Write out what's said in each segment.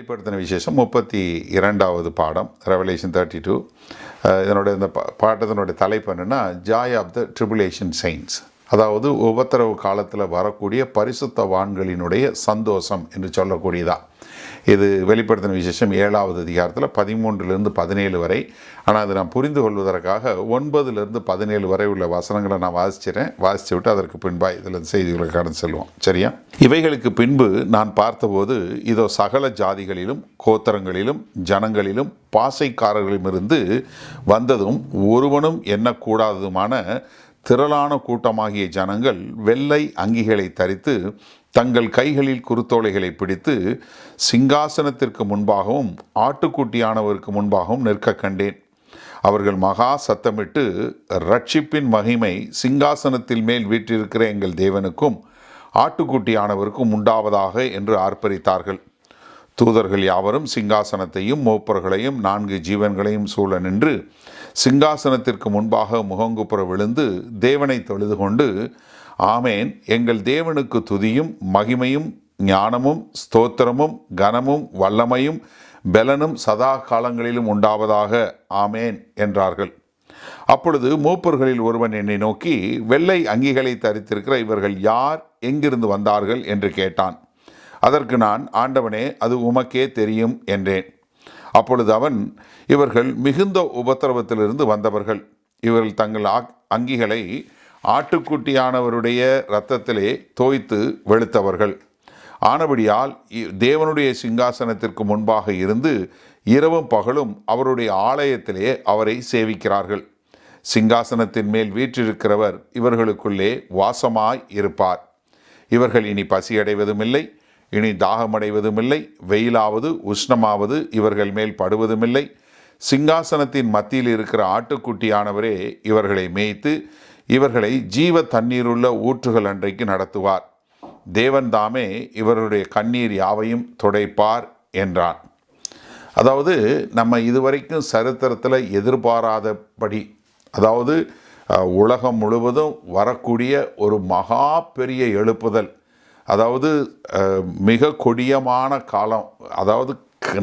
வெளிப்படுத்தின விசேஷம் 32வது பாடம், ரெவலேஷன் 32. இதனுடைய இந்த பாட்டத்தினுடைய தலைப்பு என்னென்னா, joy of the tribulation saints, அதாவது உபத்திரவு காலத்தில் வரக்கூடிய பரிசுத்தவான்களினுடைய சந்தோஷம் என்று சொல்லக்கூடியதா. இது வெளிப்படுத்தின விசேஷம் 7வது அதிகாரத்தில் 13லிருந்து 17 வரை. ஆனால் அது நான் புரிந்து கொள்வதற்காக 9லிருந்து 17 வரை உள்ள வசனங்களை நான் வாசித்து விட்டு அதற்கு பின்பாக இதில் செய்திகளை கடந்து செல்வோம். சரியா? இவைகளுக்கு பின்பு நான் பார்த்தபோது, இதோ சகல ஜாதிகளிலும் கோத்திரங்களிலும் ஜனங்களிலும் பாசைக்காரர்களிடமிருந்து வந்ததும் ஒருவனும் எண்ணக்கூடாததுமான திரளான கூட்டமாகிய ஜனங்கள் வெள்ளை அங்கிகளை தரித்து தங்கள் கைகளில் குருத்தோலைகளை பிடித்து சிங்காசனத்திற்கு முன்பாகவும் ஆட்டுக்குட்டியானவருக்கு முன்பாகவும் நிற்க கண்டேன். அவர்கள் மகா சத்தமிட்டு, ரட்சிப்பின் மகிமை சிங்காசனத்தில் மேல் வீற்றிருக்கிற எங்கள் தேவனுக்கும் ஆட்டுக்குட்டியானவருக்கும் உண்டாவதாக என்று ஆர்ப்பரித்தார்கள். தூதர்கள் யாவரும் சிங்காசனத்தையும் மூப்பர்களையும் 4 ஜீவன்களையும் சூழ நின்று சிங்காசனத்திற்கு முன்பாக முகங்குப்புற விழுந்து தேவனை தொழுது கொண்டு, ஆமேன், எங்கள் தேவனுக்கு துதியும் மகிமையும் ஞானமும் ஸ்தோத்திரமும் கனமும் வல்லமையும் பெலனும் சதா காலங்களிலும் உண்டாவதாக, ஆமேன் என்றார்கள். அப்பொழுது மூப்பர்களில் ஒருவன் என்னை நோக்கி, வெள்ளை அங்கிகளை தரித்திருக்கிற இவர்கள் யார், எங்கிருந்து வந்தார்கள் என்று கேட்டான். அதற்கு நான், ஆண்டவனே, அது உமக்கே தெரியும் என்றேன். அப்பொழுது அவன், இவர்கள் மிகுந்த உபத்திரவத்திலிருந்து வந்தவர்கள். இவர்கள் தங்கள் அங்கிகளை ஆட்டுக்குட்டியானவருடைய இரத்தத்திலே தோய்த்து வெளுத்தவர்கள். ஆனபடியால் தேவனுடைய சிங்காசனத்திற்கு முன்பாக இருந்து இரவும் பகலும் அவருடைய ஆலயத்திலே அவரை சேவிக்கிறார்கள். சிங்காசனத்தின் மேல் வீற்றிருக்கிறவர் இவர்களுக்குள்ளே வாசமாய் இருப்பார். இவர்கள் இனி பசியடைவதுமில்லை, இனி தாகமடைவதுமில்லை, வெயிலாவது உஷ்ணமாவது இவர்கள் மேல் படுவதுமில்லை. சிங்காசனத்தின் மத்தியில் இருக்கிற ஆட்டுக்குட்டியானவரே இவர்களை மேய்த்து இவர்களை ஜீவ தண்ணீருள்ள ஊற்றுகள் அன்றைக்கு நடத்துவார். தேவன் தாமே இவருடைய கண்ணீர் யாவையும் துடைப்பார் என்றான். அதாவது நம்ம இதுவரைக்கும் சரித்திரத்தில் எதிர்பாராதபடி, அதாவது உலகம் முழுவதும் வரக்கூடிய ஒரு மகா பெரிய எழுப்புதல், அதாவது மிக கொடியமான காலம், அதாவது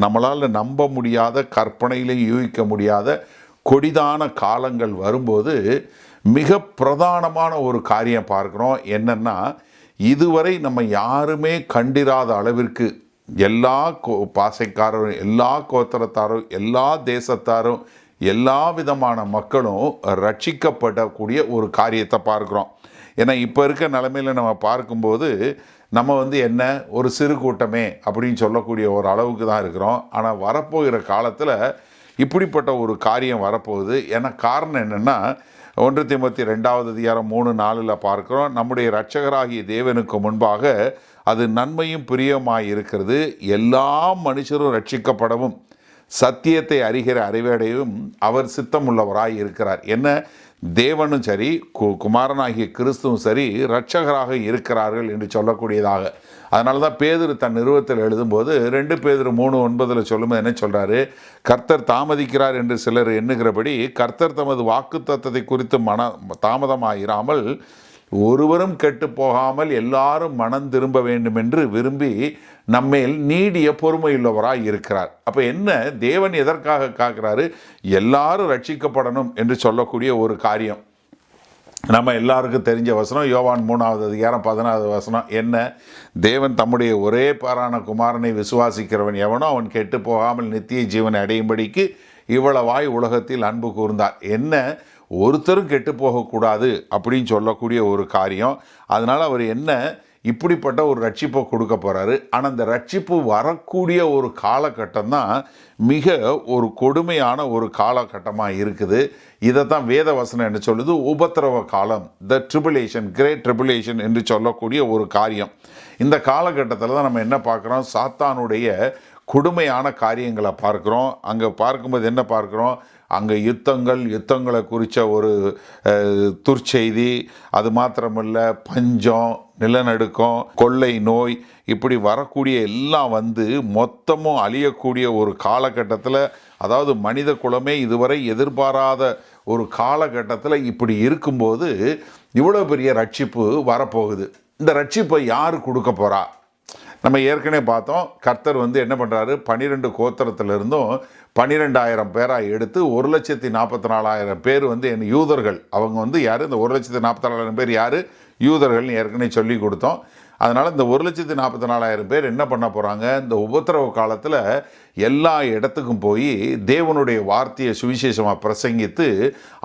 நம்மளால் நம்ப முடியாத, கற்பனையிலே யூகிக்க முடியாத கொடிதான காலங்கள் வரும்போது மிக பிரதானமான ஒரு காரியம் பார்க்குறோம். என்னென்னா, இதுவரை நம்ம யாருமே கண்டிராத அளவிற்கு எல்லா பாசைக்காரரும், எல்லா கோத்திரத்தாரும், எல்லா தேசத்தாரும், எல்லா விதமான மக்களும் ரட்சிக்கப்படக்கூடிய ஒரு காரியத்தை பார்க்குறோம். ஏன்னா இப்போ இருக்க நிலைமையில் நம்ம பார்க்கும்போது நம்ம என்ன ஒரு சிறு கூட்டமே அப்படின்னு சொல்லக்கூடிய ஒரு அளவுக்கு தான் இருக்கிறோம். ஆனால் வரப்போகிற காலத்தில் இப்படிப்பட்ட ஒரு காரியம் வரப்போகுது. ஏன்னா காரணம் என்னென்னா, 1 தீமோத்தேயு 2வது அதிகாரம் 3-4 பார்க்குறோம், நம்முடைய இரட்சகராகிய தேவனுக்கு முன்பாக அது நன்மையும் பிரியமாய் இருக்கிறது, எல்லா மனுஷரும் ரட்சிக்கப்படவும் சத்தியத்தை அறிகிற அறிவடையும் அவர் சித்தமுள்ளவராய் இருக்கிறார். என்ன, தேவனும் சரி குமாரனாகிய கிறிஸ்துவும் சரி இரட்சகராக இருக்கிறார்கள் என்று சொல்லக்கூடியதாக. அதனால தான் பேதுரு தன் நிறுவத்தில் எழுதும்போது 2 பேதுரு 3:9 சொல்லும்போது என்ன சொல்கிறாரு, கர்த்தர் தாமதிக்கிறார் என்று சிலர் எண்ணுகிறபடி கர்த்தர் தமது வாக்குத்தத்தத்தை குறித்து தாமதமாயிராமல் ஒருவரும் கெட்டு போகாமல் எல்லாரும் மனம் திரும்ப வேண்டும் என்று விரும்பி நம்மேல் நீடிய பொறுமையுள்ளவராய் இருக்கிறார். அப்போ என்ன, தேவன் எதற்காக காக்கிறாரு? எல்லாரும் ரட்சிக்கப்படணும் என்று சொல்லக்கூடிய ஒரு காரியம். நம்ம எல்லாருக்கும் தெரிஞ்ச வசனம் யோவான் 3வது அதிகாரம் 14வது வசனம் என்ன, தேவன் தம்முடைய ஒரே பேரான குமாரனை விசுவாசிக்கிறவன் எவனோ அவன் கெட்டு போகாமல் நித்திய ஜீவனை அடையும்படிக்கு இவ்வளவாய் உலகத்தில் அன்பு கூர்ந்தார். என்ன, ஒருத்தரும் கெட்டு போகக்கூடாது அப்படின்னு சொல்லக்கூடிய ஒரு காரியம். அதனால் அவர் என்ன இப்படிப்பட்ட ஒரு ரட்சிப்பை கொடுக்க போகிறாரு. ஆனால் அந்த ரட்சிப்பு வரக்கூடிய ஒரு காலகட்டம் தான் மிக ஒரு கொடுமையான ஒரு காலகட்டமாக இருக்குது. இதை தான் வேத வசனம் என்ன சொல்லுது, உபத்திரவ காலம், த ட்ரிபுலேஷன், கிரேட் ட்ரிபுலேஷன் என்று சொல்லக்கூடிய ஒரு காரியம். இந்த காலகட்டத்தில் தான் நம்ம என்ன பார்க்குறோம், சாத்தானுடைய கொடுமையான காரியங்களை பார்க்குறோம். அங்கே பார்க்கும்போது என்ன பார்க்குறோம், அங்கே யுத்தங்களை குறித்த ஒரு துர்ச்செய்தி, அது மாத்திரமில்ல பஞ்சம், நிலநடுக்கம், கொள்ளை நோய், இப்படி வரக்கூடிய எல்லாம் மொத்தமும் அழியக்கூடிய ஒரு காலகட்டத்தில், அதாவது மனித குலமே இதுவரை எதிர்பாராத ஒரு காலகட்டத்தில் இப்படி இருக்கும்போது இவ்வளோ பெரிய ரட்சிப்பு வரப்போகுது. இந்த ரட்சிப்பை யார் கொடுக்க போகிறா? நம்ம ஏற்கனவே பார்த்தோம், கர்த்தர் வந்து என்ன பண்ணுறாரு, 12 கோத்திரத்திலிருந்தும் 12,000 பேராக எடுத்து 1,44,000 பேர் வந்து என் யூதர்கள். அவங்க வந்து யார்? இந்த 1,44,000 பேர் யார்? யூதர்கள்னு ஏற்கனவே சொல்லி கொடுத்தோம். அதனால் இந்த 1,44,000 பேர் என்ன பண்ண போகிறாங்க, இந்த உபத்திரவ காலத்தில் எல்லா இடத்துக்கும் போய் தேவனுடைய வார்த்தையை சுவிசேஷமாக பிரசங்கித்து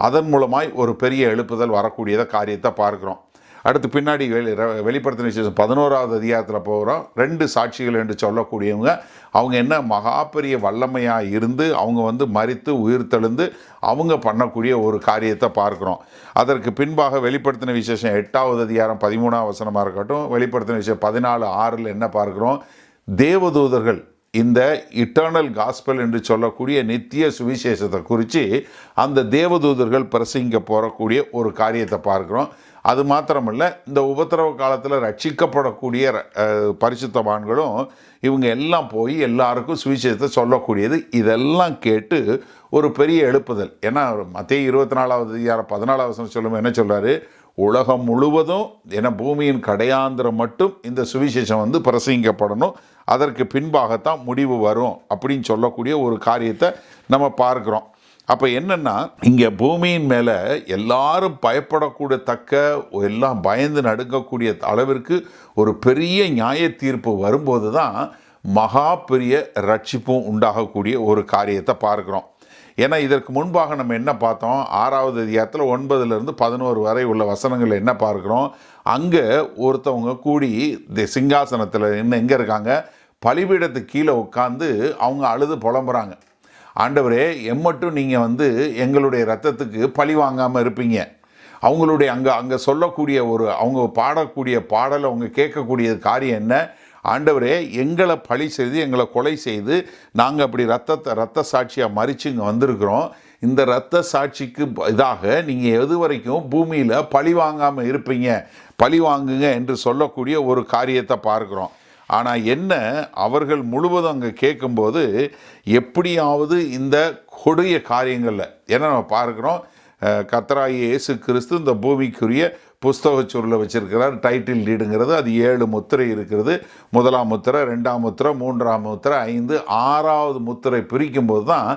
அதன் மூலமாய் ஒரு பெரிய எழுப்புதல் வரக்கூடியதை காரியத்தை பார்க்குறோம். அடுத்து பின்னாடி வெளிப்படுத்தின விசேஷம் 11வது அதிகாரத்தில் போகிறோம். 2 சாட்சிகள் என்று சொல்லக்கூடியவங்க, அவங்க என்ன மகா பெரிய வல்லமையாக இருந்து அவங்க வந்து மரித்து உயிர்த்தெழுந்து அவங்க பண்ணக்கூடிய ஒரு காரியத்தை பார்க்குறோம். அதற்கு பின்பாக வெளிப்படுத்தின விசேஷம் 8வது அதிகாரம் 13வது வசனமாக இருக்கட்டும், வெளிப்படுத்தின விசேஷம் 14:6 என்ன பார்க்குறோம், தேவதூதர்கள் இந்த இட்டர்னல் காஸ்பல் என்று சொல்லக்கூடிய நித்திய சுவிசேஷத்தை குறித்து அந்த தேவதூதர்கள் பிரசங்க போகக்கூடிய ஒரு காரியத்தை பார்க்குறோம். அது மாத்திரமல்ல, இந்த உபத்திரவ காலத்தில் ரட்சிக்கப்படக்கூடிய பரிசுத்தவான்களும் இவங்க எல்லாம் போய் எல்லாருக்கும் சுவிசேஷத்தை சொல்லக்கூடியது. இதெல்லாம் கேட்டு ஒரு பெரிய எழுப்புதல். ஏன்னா மத்தேயு 24வது அதிகாரம் 14வது வசனம் சொல்லும்போது என்ன சொல்கிறாரு, உலகம் முழுவதும் என பூமியின் கடையாந்திரம் மட்டும் இந்த சுவிசேஷம் வந்து பிரசங்கிக்கப்படணும், அதற்கு பின்பாகத்தான் முடிவு வரும் அப்படின்னு சொல்லக்கூடிய ஒரு காரியத்தை நம்ம பார்க்குறோம். அப்போ என்னென்னா, இங்கே பூமியின் மேலே எல்லாரும் பயப்படக்கூடத்தக்க, எல்லாம் பயந்து நடுங்கக்கூடிய அளவிற்கு ஒரு பெரிய நியாய தீர்ப்பு வரும்போது தான் மகா பெரிய ரட்சிப்பும் உண்டாகக்கூடிய ஒரு காரியத்தை பார்க்குறோம். ஏன்னா இதற்கு முன்பாக நம்ம என்ன பார்த்தோம், 6வது அதிகாரத்தில் 9லிருந்து 11 வரை உள்ள வசனங்கள் என்ன பார்க்குறோம், அங்கே ஒருத்தவங்க கூடி இந்த சிங்காசனத்தில் இன்னும் எங்கே இருக்காங்க, பலிபீடத்துக்கு கீழே உட்காந்து அவங்க அழுது புலம்புறாங்க. ஆண்டவரே, எம்மட்டும் நீங்கள் வந்து எங்களுடைய இரத்தத்துக்கு பழி வாங்காமல் இருப்பீங்க. அவங்களுடைய அங்கே சொல்லக்கூடிய அவங்க பாடக்கூடிய பாடலை அவங்க கேட்கக்கூடிய காரியம் என்ன, ஆண்டவரே எங்களை பழி செய்து எங்களை கொலை செய்து நாங்கள் அப்படி ரத்த சாட்சியாக மறித்து இங்கே வந்திருக்கிறோம். இந்த இரத்த சாட்சிக்கு இதாக நீங்கள் எது வரைக்கும் பூமியில் பழி வாங்காமல் இருப்பீங்க, பழி வாங்குங்க என்று சொல்லக்கூடிய ஒரு காரியத்தை பார்க்குறோம். ஆனால் என்ன, அவர்கள் முழுவதும் அங்கே கேட்கும்போது எப்படியாவது இந்த கொடிய காரியங்களில், ஏன்னா நம்ம பார்க்குறோம், கர்த்தராகிய இயேசு கிறிஸ்து இந்த பூமிக்குரிய புஸ்தக சுருளை வச்சிருக்கிறார். டைட்டில் டீடுங்கிறது அது 7 முத்திரை இருக்கிறது. 1ஆம் முத்திரை, 2ஆம் முத்திரை, 3ஆம் முத்திரை, 5, 6வது முத்திரை பிரிக்கும்போது தான்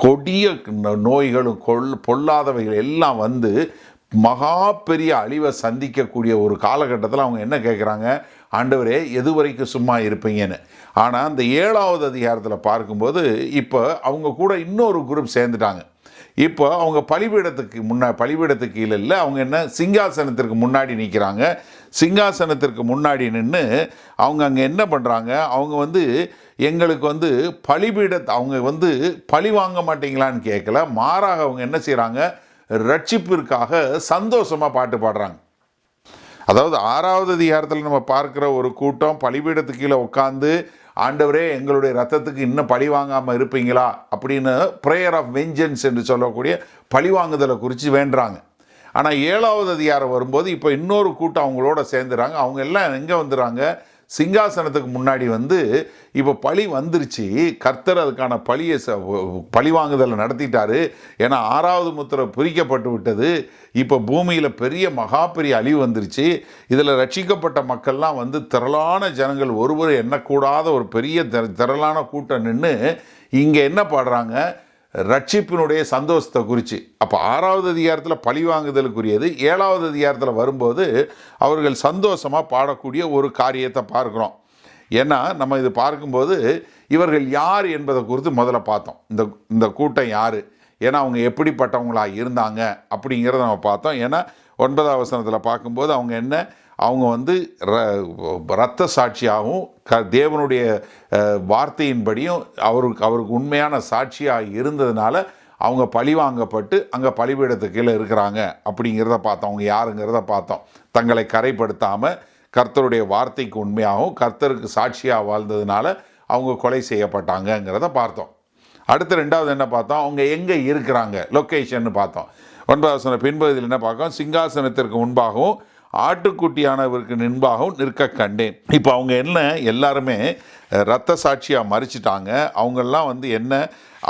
கொடிய நோய்களும் பொல்லாதவைகள் எல்லாம் வந்து மகா பெரிய அழிவை சந்திக்கக்கூடிய ஒரு காலகட்டத்தில் அவங்க என்ன கேட்குறாங்க, ஆண்டவரே எது வரைக்கும் சும்மா இருப்பீங்கன்னு. ஆனால் அந்த 7வது அதிகாரத்தில் பார்க்கும்போது இப்போ அவங்க கூட இன்னொரு குரூப் சேர்ந்துட்டாங்க. இப்போ அவங்க பலிபீடத்துக்கு கீழே இல்லை, அவங்க என்ன சிங்காசனத்திற்கு முன்னாடி நிற்கிறாங்க. சிங்காசனத்திற்கு முன்னாடி நின்று அவங்க அங்கே என்ன பண்ணுறாங்க, அவங்க வந்து எங்களுக்கு வந்து அவங்க வந்து பழி வாங்க மாட்டீங்களான்னு கேட்கல, மாறாக அவங்க என்ன செய்கிறாங்க, ரட்சிப்பிற்காக சந்தோஷமாக பாட்டு பாடுறாங்க. அதாவது 6வது அதிகாரத்தில் நம்ம பார்க்குற ஒரு கூட்டம் பலிபீடத்துக்கு கீழே உட்காந்து, ஆண்டவரே எங்களுடைய ரத்தத்துக்கு இன்னும் பழி வாங்காமல் இருப்பீங்களா அப்படின்னு ப்ரேயர் ஆஃப் வெஞ்சன்ஸ் என்று சொல்லக்கூடிய பழிவாங்குதலை குறித்து வேண்டுறாங்க. ஆனால் 7வது அதிகாரம் வரும்போது இப்போ இன்னொரு கூட்டம் அவங்களோட சேர்ந்துறாங்க. அவங்க எல்லாம் எங்கே வந்துடுறாங்க, சிங்காசனத்துக்கு முன்னாடி வந்து இப்போ பழி வந்துருச்சு, கர்த்தர் அதுக்கான பழிவாங்குதலை நடத்திட்டாரு. ஏன்னா 6வது முத்திரை பிரிக்கப்பட்டு விட்டது. இப்போ பூமியில் மகா பெரிய அழிவு வந்துருச்சு. இதில் ரட்சிக்கப்பட்ட மக்கள்லாம் வந்து திரளான ஜனங்கள், ஒருவர் எண்ணக்கூடாத ஒரு பெரிய திரளான கூட்டம் நின்று இங்கே என்ன பாடுறாங்க, ரட்சிப்பினுடைய சந்தோஷத்தை குறித்து. அப்போ 6வது அதிகாரத்தில் பழி வாங்குதலுக்குரியது, 7வது அதிகாரத்தில் வரும்போது அவர்கள் சந்தோஷமாக பாடக்கூடிய ஒரு காரியத்தை பார்க்குறோம். ஏன்னா நம்ம இது பார்க்கும்போது இவர்கள் யார் என்பதை குறித்து முதல்ல பார்த்தோம். இந்த கூட்டம் யார், ஏன்னா அவங்க எப்படிப்பட்டவங்களாக இருந்தாங்க அப்படிங்கிறத நம்ம பார்த்தோம். ஏன்னா 9வது வசனத்தில் பார்க்கும்போது அவங்க என்ன, அவங்க வந்து இரத்த சாட்சியாகவும் தேவனுடைய வார்த்தையின்படியும் அவருக்கு உண்மையான சாட்சியாக இருந்ததுனால அவங்க பழி வாங்கப்பட்டு அங்கே பலிபீடத்துக்கு கீழே இருக்கிறாங்க அப்படிங்கிறத பார்த்தோம். அவங்க யாருங்கிறத பார்த்தோம். தங்களை கரைப்படுத்தாமல் கர்த்தருடைய வார்த்தைக்கு உண்மையாகவும் கர்த்தருக்கு சாட்சியாக வாழ்ந்ததுனால அவங்க கொலை செய்யப்பட்டாங்கங்கிறத பார்த்தோம். அடுத்து 2வது என்ன பார்த்தோம், அவங்க எங்கே இருக்கிறாங்க, லொக்கேஷன் பார்த்தோம். 9வது வசனம் பின்பகுதியில் என்ன பார்க்கோம், சிங்காசனத்திற்கு முன்பாகவும் ஆட்டுக்குட்டியானவருக்கு முன்பாகவும் நிற்க கண்டேன். இப்போ அவங்க என்ன, எல்லாருமே இரத்த சாட்சியாக மறிச்சிட்டாங்க. அவங்கெல்லாம் வந்து என்ன,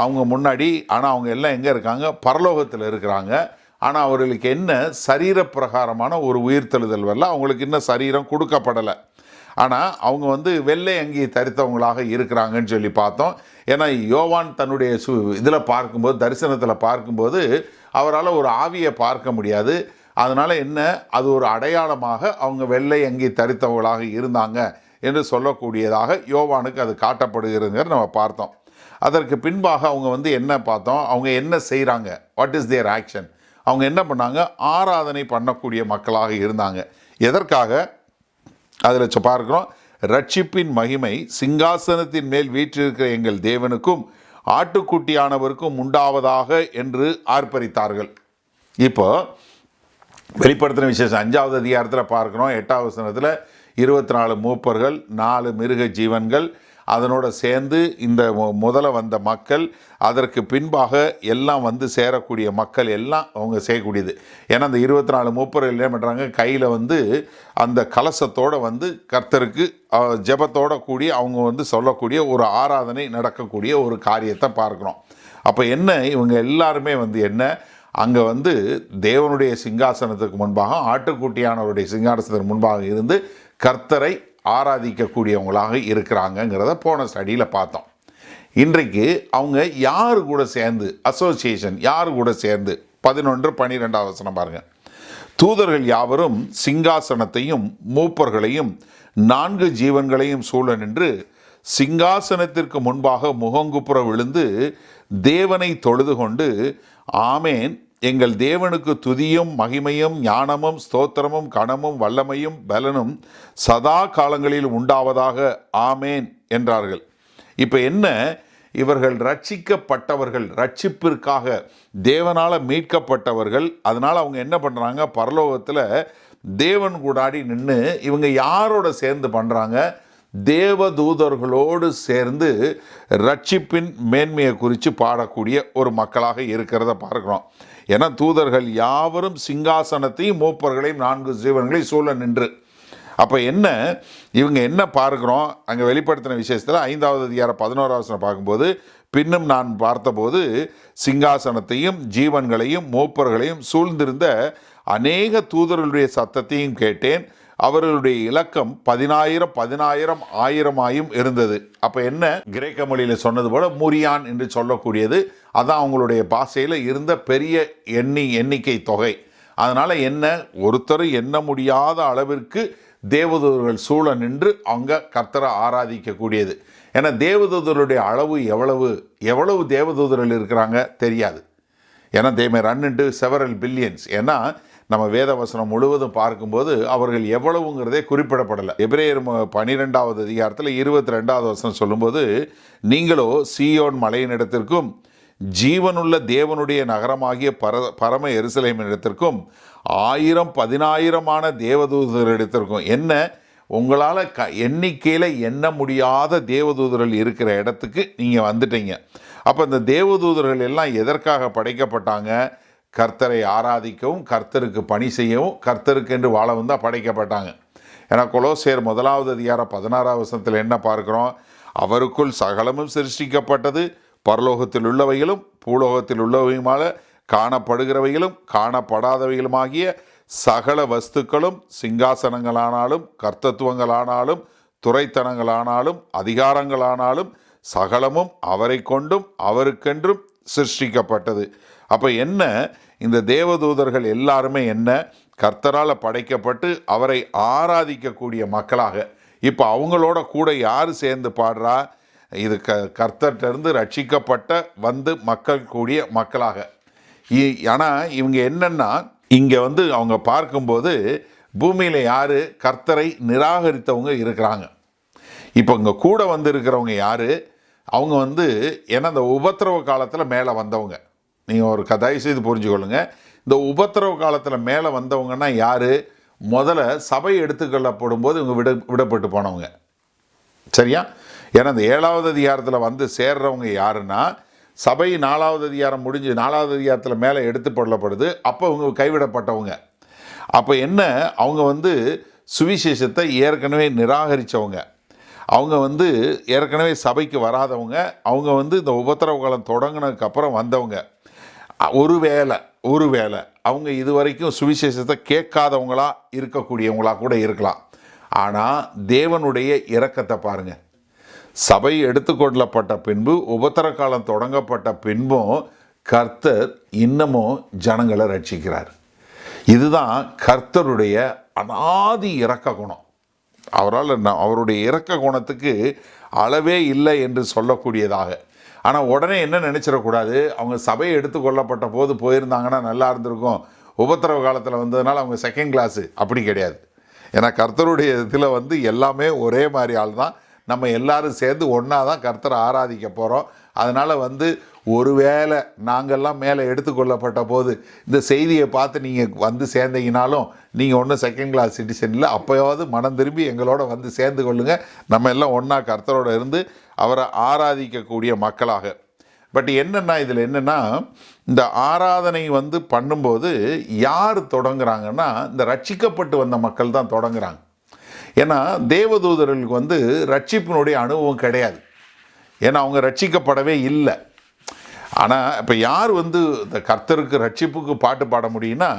அவங்க முன்னாடி, ஆனால் அவங்க எல்லாம் எங்கே இருக்காங்க, பரலோகத்தில் இருக்கிறாங்க. ஆனால் அவர்களுக்கு என்ன, சரீர பிரகாரமான ஒரு உயிர்த்தெழுதல் வரல, அவங்களுக்கு இன்னும் சரீரம் கொடுக்கப்படலை. ஆனால் அவங்க வந்து வெள்ளை அங்கி தரித்தவங்களாக இருக்கிறாங்கன்னு சொல்லி பார்த்தோம். ஏன்னா யோவான் தன்னுடைய இதில் பார்க்கும்போது, தரிசனத்தில் பார்க்கும்போது அவரால் ஒரு ஆவியை பார்க்க முடியாது. அதனால் என்ன, அது ஒரு அடையாளமாக அவங்க வெள்ளை அங்கி தரித்தவர்களாக இருந்தாங்க என்று சொல்லக்கூடியதாக யோவானுக்கு அது காட்டப்படுகிறதுங்கிற நம்ம பார்த்தோம். அதற்கு பின்பாக அவங்க வந்து என்ன பார்த்தோம், அவங்க என்ன செய்கிறாங்க, வாட் இஸ் தேர் ஆக்ஷன், அவங்க என்ன பண்ணாங்க, ஆராதனை பண்ணக்கூடிய மக்களாக இருந்தாங்க. எதற்காக அதில் பார்க்குறோம், ரட்சிப்பின் மகிமை சிங்காசனத்தின் மேல் வீற்றிருக்கிற எங்கள் தேவனுக்கும் ஆட்டுக்குட்டியானவருக்கும் உண்டாவதாக என்று ஆர்ப்பரித்தார்கள். இப்போ வெளிப்படுத்தின விசேஷம் 5வது அதிகாரத்தில் பார்க்குறோம். 8வது வசனத்தில் 24 மூப்பர்கள், 4 மிருக ஜீவன்கள், அதனோட சேர்ந்து இந்த முதல்ல வந்த மக்கள், அதற்கு பின்பாக எல்லாம் வந்து சேரக்கூடிய மக்கள் எல்லாம் அவங்க செய்யக்கூடியது. ஏன்னா அந்த 24 மூப்பர்கள் என்ன பண்ணுறாங்க, கையில் வந்து அந்த கலசத்தோடு வந்து கர்த்தருக்கு ஜெபத்தோடு கூடி அவங்க வந்து சொல்லக்கூடிய ஒரு ஆராதனை நடக்கக்கூடிய ஒரு காரியத்தை பார்க்குறோம். அப்போ என்ன, இவங்க எல்லாருமே வந்து என்ன, அங்கே வந்து தேவனுடைய சிங்காசனத்துக்கு முன்பாக, ஆட்டுக்குட்டியானவருடைய சிங்காசனத்துக்கு முன்பாக இருந்து கர்த்தரை ஆராதிக்கக்கூடியவங்களாக இருக்கிறாங்கங்கிறத போன ஸ்டடியில் பார்த்தோம். இன்றைக்கு அவங்க யார் கூட சேர்ந்து, அசோசியேஷன் யார் கூட சேர்ந்து, 11-12 வசனம் பாருங்கள். தூதர்கள் யாவரும் சிங்காசனத்தையும் மூப்பர்களையும் 4 ஜீவன்களையும் சூழ நின்று சிங்காசனத்திற்கு முன்பாக முகங்குப்புற விழுந்து தேவனை தொழுது கொண்டு, ஆமேன், எங்கள் தேவனுக்கு துதியும் மகிமையும் ஞானமும் ஸ்தோத்திரமும் கனமும் வல்லமையும் பலனும் சதா காலங்களில் உண்டாவதாக, ஆமேன் என்றார்கள். இப்போ என்ன, இவர்கள் ரட்சிக்கப்பட்டவர்கள், ரட்சிப்பிற்காக தேவனால் மீட்கப்பட்டவர்கள். அதனால் அவங்க என்ன பண்ணுறாங்க, பரலோகத்தில் தேவன் கூடாடி நின்று இவங்க யாரோட சேர்ந்து பண்ணுறாங்க, தேவதூதர்களோடு சேர்ந்து ரட்சிப்பின் மேன்மையை குறித்து பாடக்கூடிய ஒரு மக்களாக இருக்கிறத பார்க்குறோம். ஏன்னா தூதர்கள் யாவரும் சிங்காசனத்தையும் மூப்பர்களையும் 4 ஜீவன்களையும் சூழ நின்று. அப்போ என்ன, இவங்க என்ன பார்க்குறோம், அங்கே வெளிப்படுத்தின விசேஷத்தில் 5வது அதிகாரம் 11வது வசனம் பார்க்கும்போது, பின்னும் நான் பார்த்தபோது சிங்காசனத்தையும் ஜீவன்களையும் மூப்பர்களையும் சூழ்ந்திருந்த அநேக தூதர்களுடைய சத்தத்தையும் கேட்டேன். அவர்களுடைய இலக்கம் 10,000 10,000 1000 இருந்தது. அப்போ என்ன, கிரேக்க மொழியில் சொன்னது போல மூரியான் என்று சொல்லக்கூடியது, அதான் அவங்களுடைய பாஷையில் இருந்த பெரிய எண்ணிக்கை தொகை. அதனால் என்ன, ஒருத்தர் எண்ண முடியாத அளவிற்கு தேவதூதர்கள் சூழ நின்று அவங்க கர்த்தரை ஆராதிக்கக்கூடியது. ஏன்னா தேவதூதர்களுடைய அளவு எவ்வளவு தேவதூதர்கள் இருக்கிறாங்க தெரியாது. ஏன்னா they may run into several billions. ஏன்னா நம்ம வேதவசனம் முழுவதும் பார்க்கும்போது அவர்கள் எவ்வளவுங்கிறதே குறிப்பிடப்படலை. எபிரேயர் 12வது அதிகாரத்தில் 22வது வசனம் சொல்லும்போது, நீங்களோ சீயோன் மலையினிடத்திற்கும் ஜீவனுள்ள தேவனுடைய நகரமாகிய பரம எருசலேமினிடத்திற்கும் 1000 10,000 தேவதூதர்களிடத்திற்கும், என்ன, உங்களால் எண்ணிக்கையில் எண்ண முடியாத தேவதூதர்கள் இருக்கிற இடத்துக்கு நீங்கள் வந்துட்டீங்க. அப்போ இந்த தேவதூதர்கள் எல்லாம் எதற்காக படைக்கப்பட்டாங்க, கர்த்தரை ஆராதிக்கவும் கர்த்தருக்கு பணி செய்யவும் கர்த்தருக்கு என்று வாழவும் தான் படைக்கப்பட்டாங்க. ஏன்னா கொலோசியர் 1வது அதிகாரம் 16வது வசனத்தில் என்ன பார்க்குறோம், அவருக்குள் சகலமும் சிருஷ்டிக்கப்பட்டது, பரலோகத்தில் உள்ளவைகளும் பூலோகத்தில் உள்ளவையுமாக காணப்படுகிறவைகளும் காணப்படாதவைகளுமாகிய சகல வஸ்துக்களும், சிங்காசனங்களானாலும் கர்த்தத்துவங்களானாலும் துரைத்தனங்களானாலும் அதிகாரங்களானாலும் சகலமும் அவரை கொண்டும் அவருக்கென்றும் சிருஷ்டிக்கப்பட்டது. அப்போ என்ன, இந்த தேவதூதர்கள் எல்லாருமே என்ன, கர்த்தரால் படைக்கப்பட்டு அவரை ஆராதிக்கக்கூடிய மக்களாக. இப்போ அவங்களோட கூட யார் சேர்ந்து பாடுறா, இது கர்த்தர்கிட்டருந்து ரட்சிக்கப்பட்ட வந்து மக்கள் கூடிய மக்களாக. ஆனால் இவங்க என்னென்னா, இங்கே வந்து அவங்க பார்க்கும்போது பூமியில் யார் கர்த்தரை நிராகரித்தவங்க இருக்கிறாங்க. இப்போ இங்கே கூட வந்து இருக்கிறவங்க யார், அவங்க வந்து ஏன்னா இந்த உபத்திரவ காலத்தில் மேலே வந்தவங்க. நீங்கள் ஒரு தயவு செய்து புரிஞ்சுக்கொள்ளுங்க, இந்த உபத்திரவ காலத்தில் மேலே வந்தவங்கன்னா யார், முதல்ல சபை எடுத்துக்கொள்ளப்படும் போது இவங்க விடப்பட்டு போனவங்க, சரியா? ஏன்னா இந்த 7வது அதிகாரத்தில் வந்து சேர்றவங்க யாருன்னா, சபை 4வது அதிகாரம் முடிஞ்சு 4வது அதிகாரத்தில் மேலே எடுத்துக்கொள்ளப்படுது, அப்போ இவங்க கைவிடப்பட்டவங்க. அப்போ என்ன, அவங்க வந்து சுவிசேஷத்தை ஏற்கனவே நிராகரித்தவங்க, அவங்க வந்து ஏற்கனவே சபைக்கு வராதவங்க, அவங்க வந்து இந்த உபத்திரவ காலம் தொடங்கினதுக்கப்புறம் வந்தவங்க. ஒருவேளை அவங்க இதுவரைக்கும் சுவிசேஷத்தை கேட்காதவங்களா இருக்கக்கூடியவங்களா கூட இருக்கலாம். ஆனால் தேவனுடைய இரக்கத்தை பாருங்கள். சபை எடுத்துக்கொள்ளப்பட்ட பின்பு உபத்திர காலம் தொடங்கப்பட்ட பின்பும் கர்த்தர் இன்னமும் ஜனங்களை ரட்சிக்கிறார். இதுதான் கர்த்தருடைய அனாதி இரக்க குணம். அவருடைய இரக்க குணத்துக்கு அளவே இல்லை என்று சொல்லக்கூடியதாக. ஆனால் உடனே என்ன நினச்சிடக்கூடாது, அவங்க சபையை எடுத்துக்கொள்ளப்பட்ட போது போயிருந்தாங்கன்னா நல்லா இருந்திருக்கும், உபத்திரவ காலத்தில் வந்ததுனால அவங்க செகண்ட் கிளாஸு, அப்படி கிடையாது. ஏன்னா கர்த்தருடைய இதில் எல்லாமே ஒரே மாதிரி ஆள் தான். நம்ம எல்லாரும் சேர்ந்து ஒன்றா தான் கர்த்தரை ஆராதிக்க போகிறோம். அதனால் ஒருவேளை நாங்கள்லாம் மேலே எடுத்துக்கொள்ளப்பட்ட போது இந்த செய்தியை பார்த்து நீங்கள் சேர்ந்தீங்கனாலும் நீங்கள் ஒன்றும் செகண்ட் கிளாஸ் சிட்டிசன் இல்லை. அப்போயாவது மனம் திரும்பி எங்களோட சேர்ந்து கொள்ளுங்கள். நம்ம எல்லாம் ஒன்றா கர்த்தரோட இருந்து அவரை ஆராதிக்கக்கூடிய மக்களாக. பட் என்னென்னா இதில் என்னென்னா, இந்த ஆராதனை பண்ணும்போது யார் தொடங்குறாங்கன்னா, இந்த ரட்சிக்கப்பட்டு வந்த மக்கள் தான் தொடங்குறாங்க. ஏன்னா தேவதூதர்களுக்கு ரட்சிப்பினுடைய அனுபவம் கிடையாது. ஏன்னா அவங்க ரட்சிக்கப்படவே இல்லை. ஆனால் இப்போ யார் இந்த கர்த்தருக்கு ரட்சிப்புக்கு பாட்டு பாட முடியும்னா,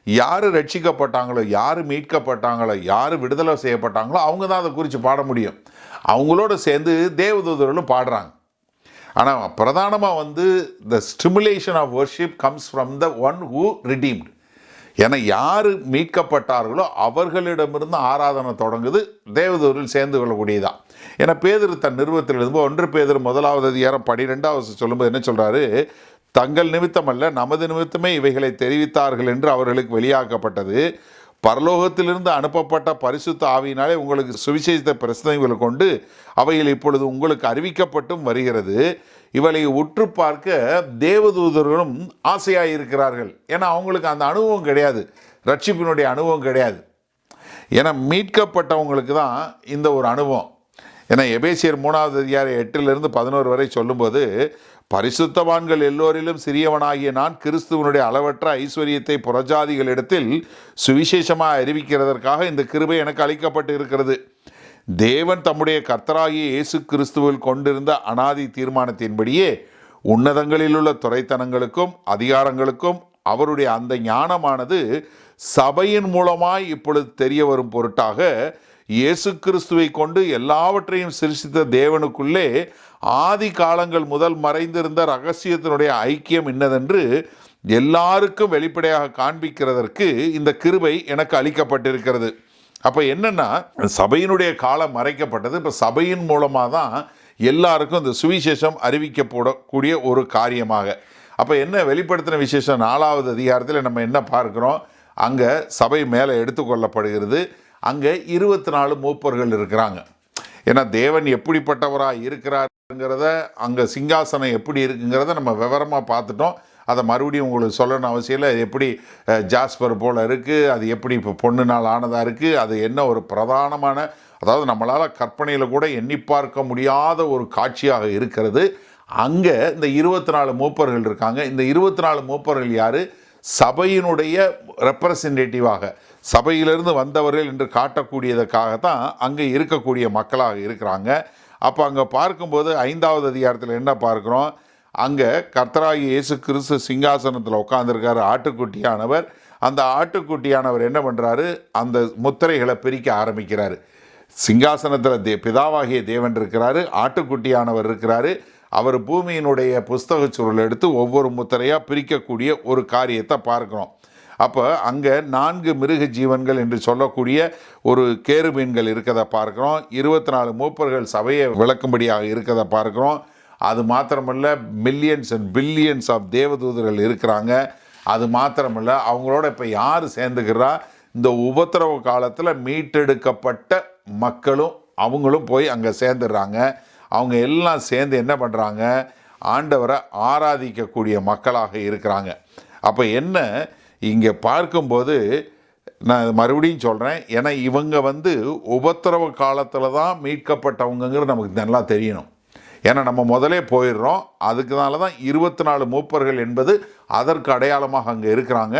யார் ரட்சிக்கப்பட்டாங்களோ, யார் மீட்கப்பட்டாங்களோ, யார் விடுதலை செய்யப்பட்டாங்களோ அவங்க தான் அதை குறித்து பாட முடியும். அவங்களோட சேர்ந்து தேவதூதர்களும் பாடுறாங்க. ஆனால் பிரதானமாக the stimulation of worship comes from the one who redeemed. ஏன்னா யார் மீட்கப்பட்டார்களோ அவர்களிடமிருந்து ஆராதனை தொடங்குது, தேவதூதர்கள் சேர்ந்து கொள்ளக்கூடியதான். ஏன்னா பேதுரு தன் நிறுவத்தில் எழுதும்போது 1 பேதுரு 1:12 சொல்லும்போது என்ன சொல்கிறாரு, தங்கள் நிமித்தம் அல்ல நமது நிமித்தமே இவைகளை தெரிவித்தார்கள் என்று அவர்களுக்கு வெளியாக்கப்பட்டது. பரலோகத்திலிருந்து அனுப்பப்பட்ட பரிசுத்த ஆவியினாலே உங்களுக்கு சுவிசேஷத்தை பிரசங்களை கொண்டு அவைகள் இப்பொழுது உங்களுக்கு அறிவிக்கப்பட்டும் வருகிறது. இவளை உற்று பார்க்க தேவதூதர்களும் ஆசையாக இருக்கிறார்கள். ஏன்னா அவங்களுக்கு அந்த அனுபவம் கிடையாது, ரட்சிப்பினுடைய அனுபவம் கிடையாது. ஏன்னா மீட்கப்பட்டவங்களுக்கு தான் இந்த ஒரு அனுபவம். ஏன்னா எபேசியர் 3:8-11 வரை சொல்லும்போது, பரிசுத்தவான்கள் எல்லோரிலும் சிறியவனாகிய நான் கிறிஸ்துவனுடைய அளவற்ற ஐஸ்வர்யத்தை புறஜாதிகளிடத்தில் சுவிசேஷமாக அறிவிக்கிறதற்காக இந்த கிருபை எனக்கு அளிக்கப்பட்டு இருக்கிறது. தேவன் தம்முடைய கர்த்தராகிய இயேசு கிறிஸ்துவில் கொண்டிருந்த அனாதி தீர்மானத்தின்படியே உன்னதங்களில் உள்ள துரைத்தனங்களுக்கும் அதிகாரங்களுக்கும் அவருடைய அந்த ஞானமானது சபையின் மூலமாய் இப்பொழுது தெரிய வரும் பொருட்டாக இயேசு கிறிஸ்துவை கொண்டு எல்லாவற்றையும் சிருஷ்டித்த தேவனுக்குள்ளே ஆதி காலங்கள் முதல் மறைந்திருந்த ரகசியத்தினுடைய ஐக்கியம் இன்னதென்று எல்லாருக்கும் வெளிப்படையாக காண்பிக்கிறதற்கு இந்த கிருபை எனக்கு அளிக்கப்பட்டிருக்கிறது. அப்போ என்னென்னா, சபையினுடைய காலம் மறைக்கப்பட்டது. இப்போ சபையின் மூலமாக தான் எல்லாருக்கும் இந்த சுவிசேஷம் அறிவிக்கப்படக்கூடிய ஒரு காரியமாக. அப்போ என்ன வெளிப்படுத்தின விசேஷம் 4வது அதிகாரத்தில் நம்ம என்ன பார்க்குறோம், அங்கே சபை மேலே எடுத்துக்கொள்ளப்படுகிறது. அங்கே 24 மூப்பர்கள் இருக்கிறாங்க. ஏன்னா தேவன் எப்படிப்பட்டவராக இருக்கிறாருங்கிறத, அங்கே சிங்காசனம் எப்படி இருக்குங்கிறத நம்ம விவரமாக பார்த்துட்டோம். அதை மறுபடியும் உங்களுக்கு சொல்லணும் அவசியம் இல்லை. எப்படி ஜாஸ்பர் போல் இருக்குது, அது எப்படி இப்போ பொண்ணுனால் ஆனதாக இருக்குது, அது என்ன ஒரு பிரதானமான, அதாவது நம்மளால் கற்பனையில் கூட எண்ணி பார்க்க முடியாத ஒரு காட்சியாக இருக்கிறது. அங்கே இந்த 24 மூப்பர்கள் இருக்காங்க. இந்த 24 மூப்பர்கள் யார்? சபையினுடைய ரெப்ரசன்டேட்டிவாக, சபையிலிருந்து வந்தவர்கள் என்று காட்டக்கூடியதுக்காகத்தான் அங்கே இருக்கக்கூடிய மக்களாக இருக்கிறாங்க. அப்போ அங்கே பார்க்கும்போது 5வது அதிகாரத்தில் என்ன பார்க்குறோம், அங்கே கர்த்தராகிய இயேசு கிறிஸ்து சிங்காசனத்தில் உட்கார்ந்துருக்காரு, ஆட்டுக்குட்டியானவர். அந்த ஆட்டுக்குட்டியானவர் என்ன பண்ணுறாரு, அந்த முத்திரைகளை பிரிக்க ஆரம்பிக்கிறாரு. சிங்காசனத்தில் பிதாவாகிய தேவன் இருக்கிறாரு, ஆட்டுக்குட்டியானவர் இருக்கிறாரு. அவர் பூமியினுடைய புஸ்தக சுருள் எடுத்து ஒவ்வொரு முத்திரையாக பிரிக்கக்கூடிய ஒரு காரியத்தை பார்க்குறோம். அப்போ அங்கே 4 மிருக ஜீவன்கள் என்று சொல்லக்கூடிய ஒரு கேருபீன்கள் இருக்கிறத பார்க்குறோம். 24 மூப்பர்கள் சபையை விளக்கும்படியாக இருக்கிறத பார்க்குறோம். அது மாத்திரமல்ல, மில்லியன்ஸ் அண்ட் பில்லியன்ஸ் ஆஃப் தேவதூதர்கள் இருக்கிறாங்க. அது மாத்திரமல்ல, அவங்களோட இப்போ யார் சேர்ந்துக்கிறா, இந்த உபத்திரவ காலத்தில் மீட்டெடுக்கப்பட்ட மக்களும் அவங்களும் போய் அங்கே சேர்ந்துடுறாங்க. அவங்க எல்லாம் சேர்ந்து என்ன பண்ணுறாங்க, ஆண்டவரை ஆராதிக்கக்கூடிய மக்களாக இருக்கிறாங்க. அப்போ என்ன இங்கே பார்க்கும்போது நான் மறுபடியும் சொல்கிறேன், ஏன்னா இவங்க உபத்திரவ காலத்தில் தான் மீட்கப்பட்டவங்கிறது நமக்கு நல்லா தெரியணும். ஏன்னா நம்ம முதலே போயிடுறோம். அதுக்குனால தான் 24 மூப்பர்கள் என்பது அதற்கு அடையாளமாக அங்கே இருக்கிறாங்க.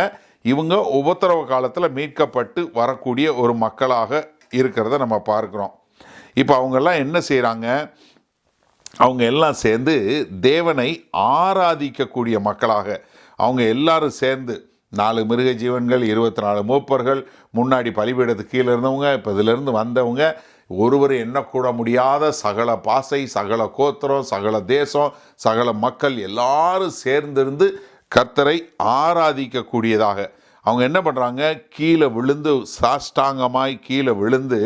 இவங்க உபத்திரவ காலத்தில் மீட்கப்பட்டு வரக்கூடிய ஒரு மக்களாக இருக்கிறத நம்ம பார்க்குறோம். இப்போ அவங்கெல்லாம் என்ன செய்கிறாங்க, அவங்க எல்லாம் சேர்ந்து தேவனை ஆராதிக்கக்கூடிய மக்களாக அவங்க எல்லாரும் சேர்ந்து 4 மிருக ஜீவன்கள், 24 மூப்பர்கள், முன்னாடி பலிபீடத்துக்கு கீழே இருந்தவங்க, இப்போ இதிலிருந்து வந்தவங்க, ஒருவர் எண்ணக்கூட முடியாத சகல பாசை, சகல கோத்திரம், சகல தேசம், சகல மக்கள் எல்லாரும் சேர்ந்திருந்து கர்த்தரை ஆராதிக்கக்கூடியதாக அவங்க என்ன பண்ணுறாங்க, கீழே விழுந்து சாஷ்டாங்கமாய் கீழே விழுந்து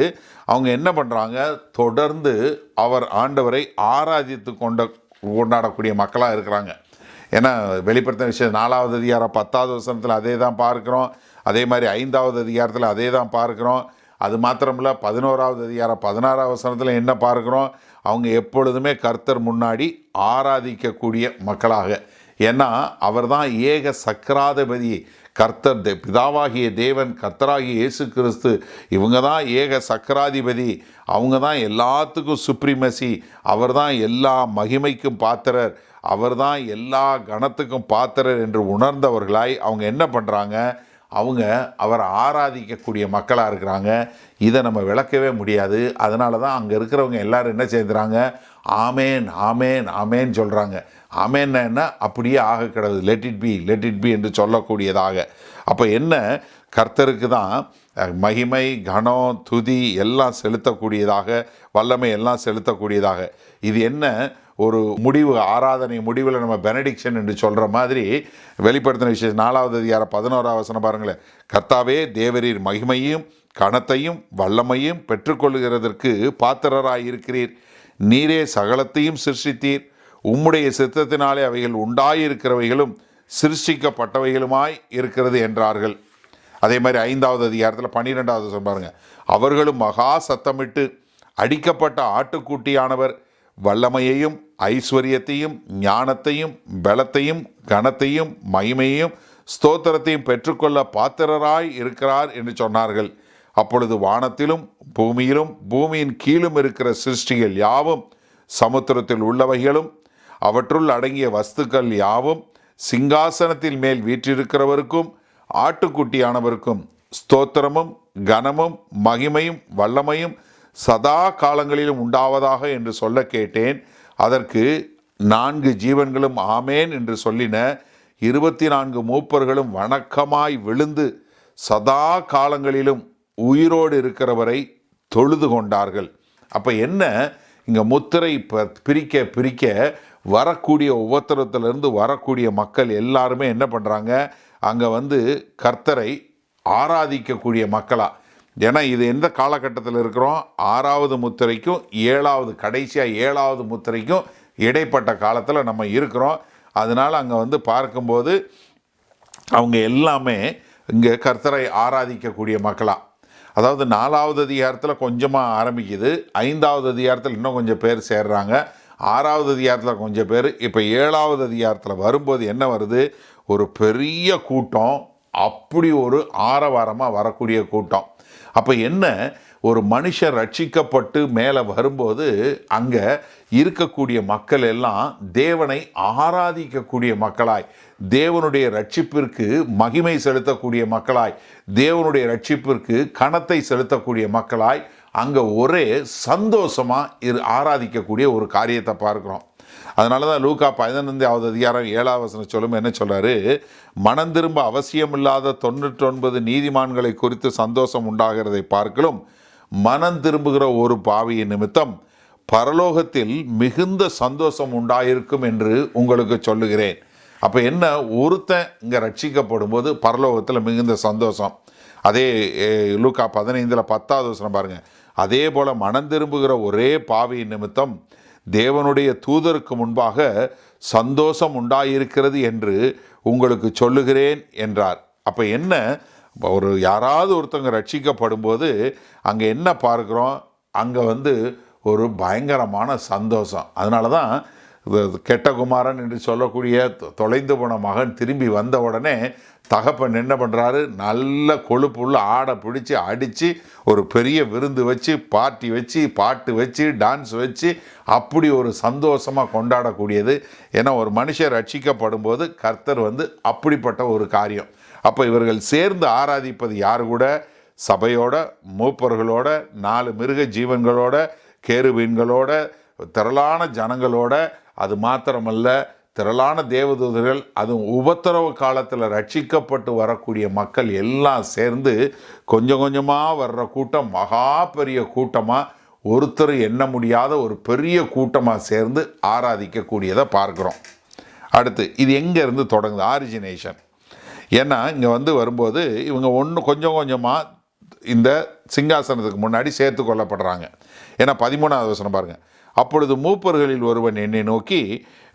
அவங்க என்ன பண்ணுறாங்க, தொடர்ந்து அவர் ஆண்டவரை ஆராதித்து கொண்டாடக்கூடிய மக்களாக இருக்கிறாங்க. ஏன்னா வெளிப்படுத்தின விஷயம் 4வது அதிகாரம் 10வது வசனத்தில் அதே தான் பார்க்குறோம். அதே மாதிரி 5வது அதிகாரத்தில் அதே தான் பார்க்குறோம். அது மாத்திரமில்ல 11வது அதிகாரம் 16வது வசனத்தில் என்ன பார்க்குறோம், அவங்க எப்பொழுதுமே கர்த்தர் முன்னாடி ஆராதிக்கக்கூடிய மக்களாக. ஏன்னா அவர் தான் ஏக சக்கராதிபதி, கர்த்தர் பிதாவாகிய தேவன், கர்த்தராகிய இயேசு கிறிஸ்து, இவங்க தான் ஏக சக்கராதிபதி, அவங்க தான் எல்லாத்துக்கும் சுப்ரீமசி, அவர் தான் எல்லா மகிமைக்கும் பாத்திரர், அவர் தான் எல்லா கணத்துக்கும் பாத்திரர் என்று உணர்ந்தவர்களாய் அவங்க என்ன பண்ணுறாங்க, அவங்க அவரை ஆராதிக்கக்கூடிய மக்களாக இருக்கிறாங்க. இதை நம்ம விளக்கவே முடியாது. அதனால தான் அங்கே இருக்கிறவங்க எல்லாரும் என்ன செய்கிறாங்க, ஆமேன் ஆமேன் ஆமேன் சொல்கிறாங்க. ஆமேன்னா என்ன, அப்படியே ஆக கிடவுது, லெட் இட் பி என்று சொல்லக்கூடியதாக. அப்போ என்ன, கர்த்தருக்கு தான் மகிமை, கனம், துதி எல்லாம் செலுத்தக்கூடியதாக, வல்லமை எல்லாம் செலுத்தக்கூடியதாக. இது என்ன ஒரு முடிவு, ஆராதனை முடிவில் நம்ம பெனடிக்ஷன் என்று சொல்கிற மாதிரி வெளிப்படுத்தின விஷயம் 4வது அதிகாரம் 11வது வசனம் பாருங்களேன். கர்த்தாவே தேவரீர் மகிமையும் கனத்தையும் வல்லமையும் பெற்றுக்கொள்கிறதற்கு பாத்திரராயிருக்கிறீர். நீரே சகலத்தையும் சிருஷ்டித்தீர். உம்முடைய சித்தத்தினாலே அவைகள் உண்டாயிருக்கிறவைகளும் சிருஷ்டிக்கப்பட்டவைகளுமாய் இருக்கிறது என்றார்கள். அதே மாதிரி 5வது அதிகாரத்தில் 12வது வசனம் பாருங்க. அவர்களும் மகா சத்தமிட்டு அடிக்கப்பட்ட ஆட்டுக்குட்டியானவர் வல்லமையையும் ஐஸ்வர்யத்தையும் ஞானத்தையும் பலத்தையும் கனத்தையும் மகிமையையும் ஸ்தோத்திரத்தையும் பெற்றுக்கொள்ள பாத்திரராய் இருக்கிறார் என்று சொன்னார்கள். அப்பொழுது வானத்திலும் பூமியிலும் பூமியின் கீழும் இருக்கிற சிருஷ்டிகள் யாவும், சமுத்திரத்தில் உள்ளவைகளும் அவற்றுள் அடங்கிய வஸ்துக்கள் யாவும், சிங்காசனத்தில் மேல் வீற்றிருக்கிறவருக்கும் ஆட்டுக்குட்டியானவருக்கும் ஸ்தோத்திரமும் கனமும் மகிமையும் வல்லமையும் சதா காலங்களிலும் உண்டாவதாக என்று சொல்ல கேட்டேன். அதற்கு 4 ஜீவன்களும் ஆமேன் என்று சொல்லின. 24 மூப்பர்களும் வணக்கமாய் விழுந்து சதா காலங்களிலும் உயிரோடு இருக்கிறவரை தொழுது கொண்டார்கள். அப்போ என்ன, இங்கே முத்திரை பிரிக்க பிரிக்க வரக்கூடிய உபத்திரத்திலிருந்து வரக்கூடிய மக்கள் எல்லாருமே என்ன பண்ணுறாங்க, அங்கே கர்த்தரை ஆராதிக்கக்கூடிய மக்களாக. ஏன்னா இது எந்த காலகட்டத்தில் இருக்கிறோம், 6வது முத்திரைக்கும் 7வது கடைசியாக 7வது முத்திரைக்கும் இடைப்பட்ட காலத்தில் நம்ம இருக்கிறோம். அதனால் அங்கே பார்க்கும்போது அவங்க எல்லாமே இங்கே கர்த்தரை ஆராதிக்கக்கூடிய மக்களாக. அதாவது 4வது அதிகாரத்தில் கொஞ்சமாக ஆரம்பிக்குது, 5வது அதிகாரத்தில் இன்னும் கொஞ்சம் பேர் சேர்றாங்க, 6வது அதிகாரத்தில் கொஞ்சம் பேர். இப்போ 7வது அதிகாரத்தில் வரும்போது என்ன வருது, ஒரு பெரிய கூட்டம், அப்படி ஒரு ஆரவாரமாக வரக்கூடிய கூட்டம். அப்போ என்ன, ஒரு மனுஷன் ரட்சிக்கப்பட்டு மேலே வரும்போது அங்கே இருக்கக்கூடிய மக்கள் எல்லாம் தேவனை ஆராதிக்கக்கூடிய மக்களாய், தேவனுடைய ரட்சிப்பிற்கு மகிமை செலுத்தக்கூடிய மக்களாய், தேவனுடைய ரட்சிப்பிற்கு கனத்தை செலுத்தக்கூடிய மக்களாய் அங்கே ஒரே சந்தோஷமாக ஆராதிக்கக்கூடிய ஒரு காரியத்தை பார்க்குறோம். அதனால தான் லூக்கா 15வது அதிகாரம் 7வது வசனம் சொல்லும் என்ன சொல்கிறாரு, மனம் திரும்ப அவசியமில்லாத 99 நீதிமான்களை குறித்து சந்தோஷம் உண்டாகிறதை பார்க்கலும் மனம் திரும்புகிற ஒரு பாவியின் நிமித்தம் பரலோகத்தில் மிகுந்த சந்தோஷம் உண்டாயிருக்கும் என்று உங்களுக்கு சொல்லுகிறேன். அப்போ என்ன, ஒருத்தன் இங்கே ரட்சிக்கப்படும் போது பரலோகத்தில் மிகுந்த சந்தோஷம். அதே லூக்கா 15ல் 10வது வசனம் பாருங்கள். அதே போல் மனம் திரும்புகிற ஒரே பாவியின் நிமித்தம் தேவனுடைய தூதருக்கு முன்பாக சந்தோஷம் உண்டாயிருக்கிறது என்று உங்களுக்கு சொல்லுகிறேன் என்றார். அப்போ என்ன, ஒரு யாராவது ஒருத்தவங்க ரட்சிக்கப்படும் போது அங்கே என்ன பார்க்குறோம், அங்கே ஒரு பயங்கரமான சந்தோஷம். அதனால தான் கெட்ட குமாரன் என்று சொல்லக்கூடிய தொலைந்து போன மகன் திரும்பி வந்த உடனே தகப்பன் என்ன பண்ணுறாரு, நல்ல கொழுப்புள்ள ஆடை பிடிச்சி அடித்து ஒரு பெரிய விருந்து வச்சு பார்ட்டி வச்சு பாட்டு வச்சு டான்ஸ் வச்சு அப்படி ஒரு சந்தோஷமாக கொண்டாடக்கூடியது. ஏன்னா ஒரு மனுஷன் ரட்சிக்கப்படும் போது கர்த்தர் அப்படிப்பட்ட ஒரு காரியம். அப்போ இவர்கள் சேர்ந்து ஆராதிப்பது யார் கூட, சபையோட, மூப்பர்களோட, 4 மிருக ஜீவன்களோட, கேருபீன்களோட, திரளான ஜனங்களோட. அது மாத்திரமல்ல, திரளான தேவதூதர்கள், அதுவும் உபத்திரவ காலத்தில் ரட்சிக்கப்பட்டு வரக்கூடிய மக்கள் எல்லாம் சேர்ந்து கொஞ்சம் கொஞ்சமாக வர்ற கூட்டம் மகா பெரிய கூட்டமாக, ஒருத்தர் எண்ண முடியாத ஒரு பெரிய கூட்டமாக சேர்ந்து ஆராதிக்கக்கூடியதை பார்க்குறோம். அடுத்து இது எங்கேருந்து தொடங்குது? ஆரிஜினேஷன். ஏன்னா இங்கே வரும்போது இவங்க கொஞ்சம் கொஞ்சமாக இந்த சிங்காசனத்துக்கு முன்னாடி சேர்த்து கொள்ளப்படுறாங்க. ஏன்னா 13வது வசனம் பாருங்கள். அப்பொழுது மூப்பர்களில் ஒருவன் என்னை நோக்கி,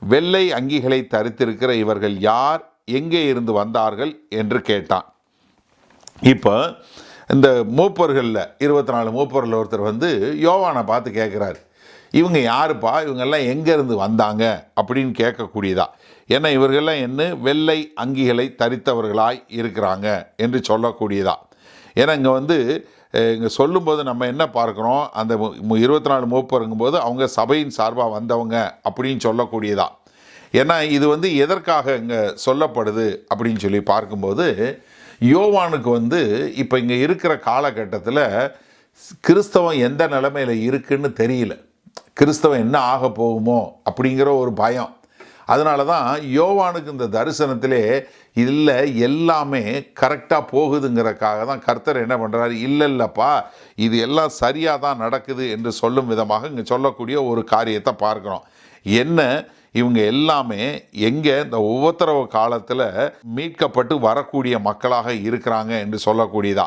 வெள்ளை அங்கிகளை தரித்திருக்கிற இவர்கள் யார், எங்கே இருந்து வந்தார்கள் என்று கேட்டான். இப்போ இந்த மூப்பர்களில் 24 மூப்பர்கள் ஒருத்தர் யோவானை பார்த்து கேட்குறாரு, இவங்க யாருப்பா, இவங்கெல்லாம் எங்கேருந்து வந்தாங்க அப்படின்னு கேட்கக்கூடியதா. ஏன்னா இவர்கள்லாம் என்ன வெள்ளை அங்கிகளை தரித்தவர்களாய் இருக்கிறாங்க என்று சொல்லக்கூடியதா. ஏன்னா இங்கே சொல்லும்போது நம்ம என்ன பார்க்குறோம், அந்த 24 மூப்பருங்கும்போது அவங்க சபையின் சார்பாக வந்தவங்க அப்படின்னு சொல்லக்கூடியதா. ஏன்னா இது எதற்காக இங்கே சொல்லப்படுது அப்படின்னு சொல்லி பார்க்கும்போது, யோவானுக்கு இப்போ இங்கே இருக்கிற காலகட்டத்தில் கிறிஸ்தவம் எந்த நிலைமையில் இருக்குன்னு தெரியல, கிறிஸ்தவம் என்ன ஆக போகுமோ அப்படிங்கிற ஒரு பயம். அதனால தான் யோவானுக்கு இந்த தரிசனத்திலே இல்லை எல்லாமே கரெக்டாக போகுதுங்கிறக்காக தான் கர்த்தர் என்ன பண்ணுறாரு, இல்லைல்லப்பா இது எல்லாம் சரியாக தான் நடக்குது என்று சொல்லும் விதமாக இங்கே சொல்லக்கூடிய ஒரு காரியத்தை பார்க்குறோம். என்ன, இவங்க எல்லாமே எங்கே இந்த உபத்திரவ காலத்தில் மீட்கப்பட்டு வரக்கூடிய மக்களாக இருக்கிறாங்க என்று சொல்லக்கூடியதா.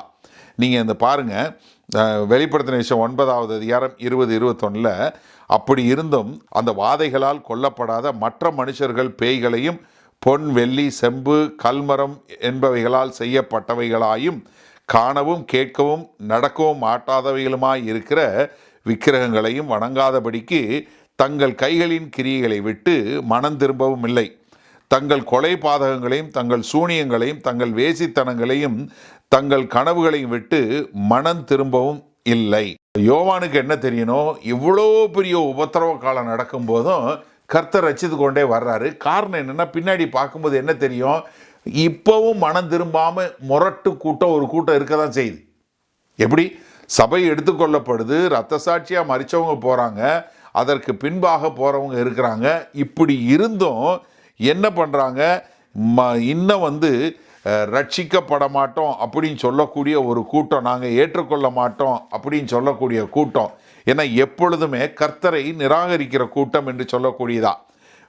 நீங்கள் இந்த பாருங்கள், வெளிப்படுத்தின விஷயம் 9வது அதிகாரம் 20-21 அப்படி இருந்தும் அந்த வாதைகளால் கொல்லப்படாத மற்ற மனுஷர்கள் பேய்களையும் பொன் வெள்ளி செம்பு கல்மரம் என்பவைகளால் செய்யப்பட்டவைகளாயும் காணவும் கேட்கவும் நடக்கவும் மாட்டாதவைகளுமாய் இருக்கிற விக்கிரகங்களையும் வணங்காதபடிக்கு தங்கள் கைகளின் கிரியைகளை விட்டு மனம் திரும்பவும் இல்லை, தங்கள் கொலை பாதகங்களையும் தங்கள் சூனியங்களையும் தங்கள் வேசித்தனங்களையும் தங்கள் கனவுகளையும் விட்டு மனம் திரும்பவும் இல்லை. யோவானுக்கு என்ன தெரியணும், இவ்வளோ பெரிய உபத்திரவ காலம் நடக்கும் போதும் கர்த்தர் ரட்சித்து கொண்டே வர்றாரு. காரணம் என்னென்னா, பின்னாடி பார்க்கும்போது என்ன தெரியும், இப்போவும் மனம் திரும்பாமல் முரட்டு கூட்டம் ஒரு கூட்டம் இருக்க தான் செய்யுது. எப்படி சபை எடுத்துக்கொள்ளப்படுது, இரத்த சாட்சியாக மரித்தவங்க போகிறாங்க, அதற்கு பின்பாக போகிறவங்க இருக்கிறாங்க. இப்படி இருந்தும் என்ன பண்ணுறாங்க, இன்னும் ரட்சிக்கப்பட மாட்டோம் அப்படின்னு சொல்லக்கூடிய ஒரு கூட்டம், நாங்கள் ஏற்றுக்கொள்ள மாட்டோம் அப்படின்னு சொல்லக்கூடிய கூட்டம். ஏன்னா எப்பொழுதுமே கர்த்தரை நிராகரிக்கிற கூட்டம் என்று சொல்லக்கூடியதா.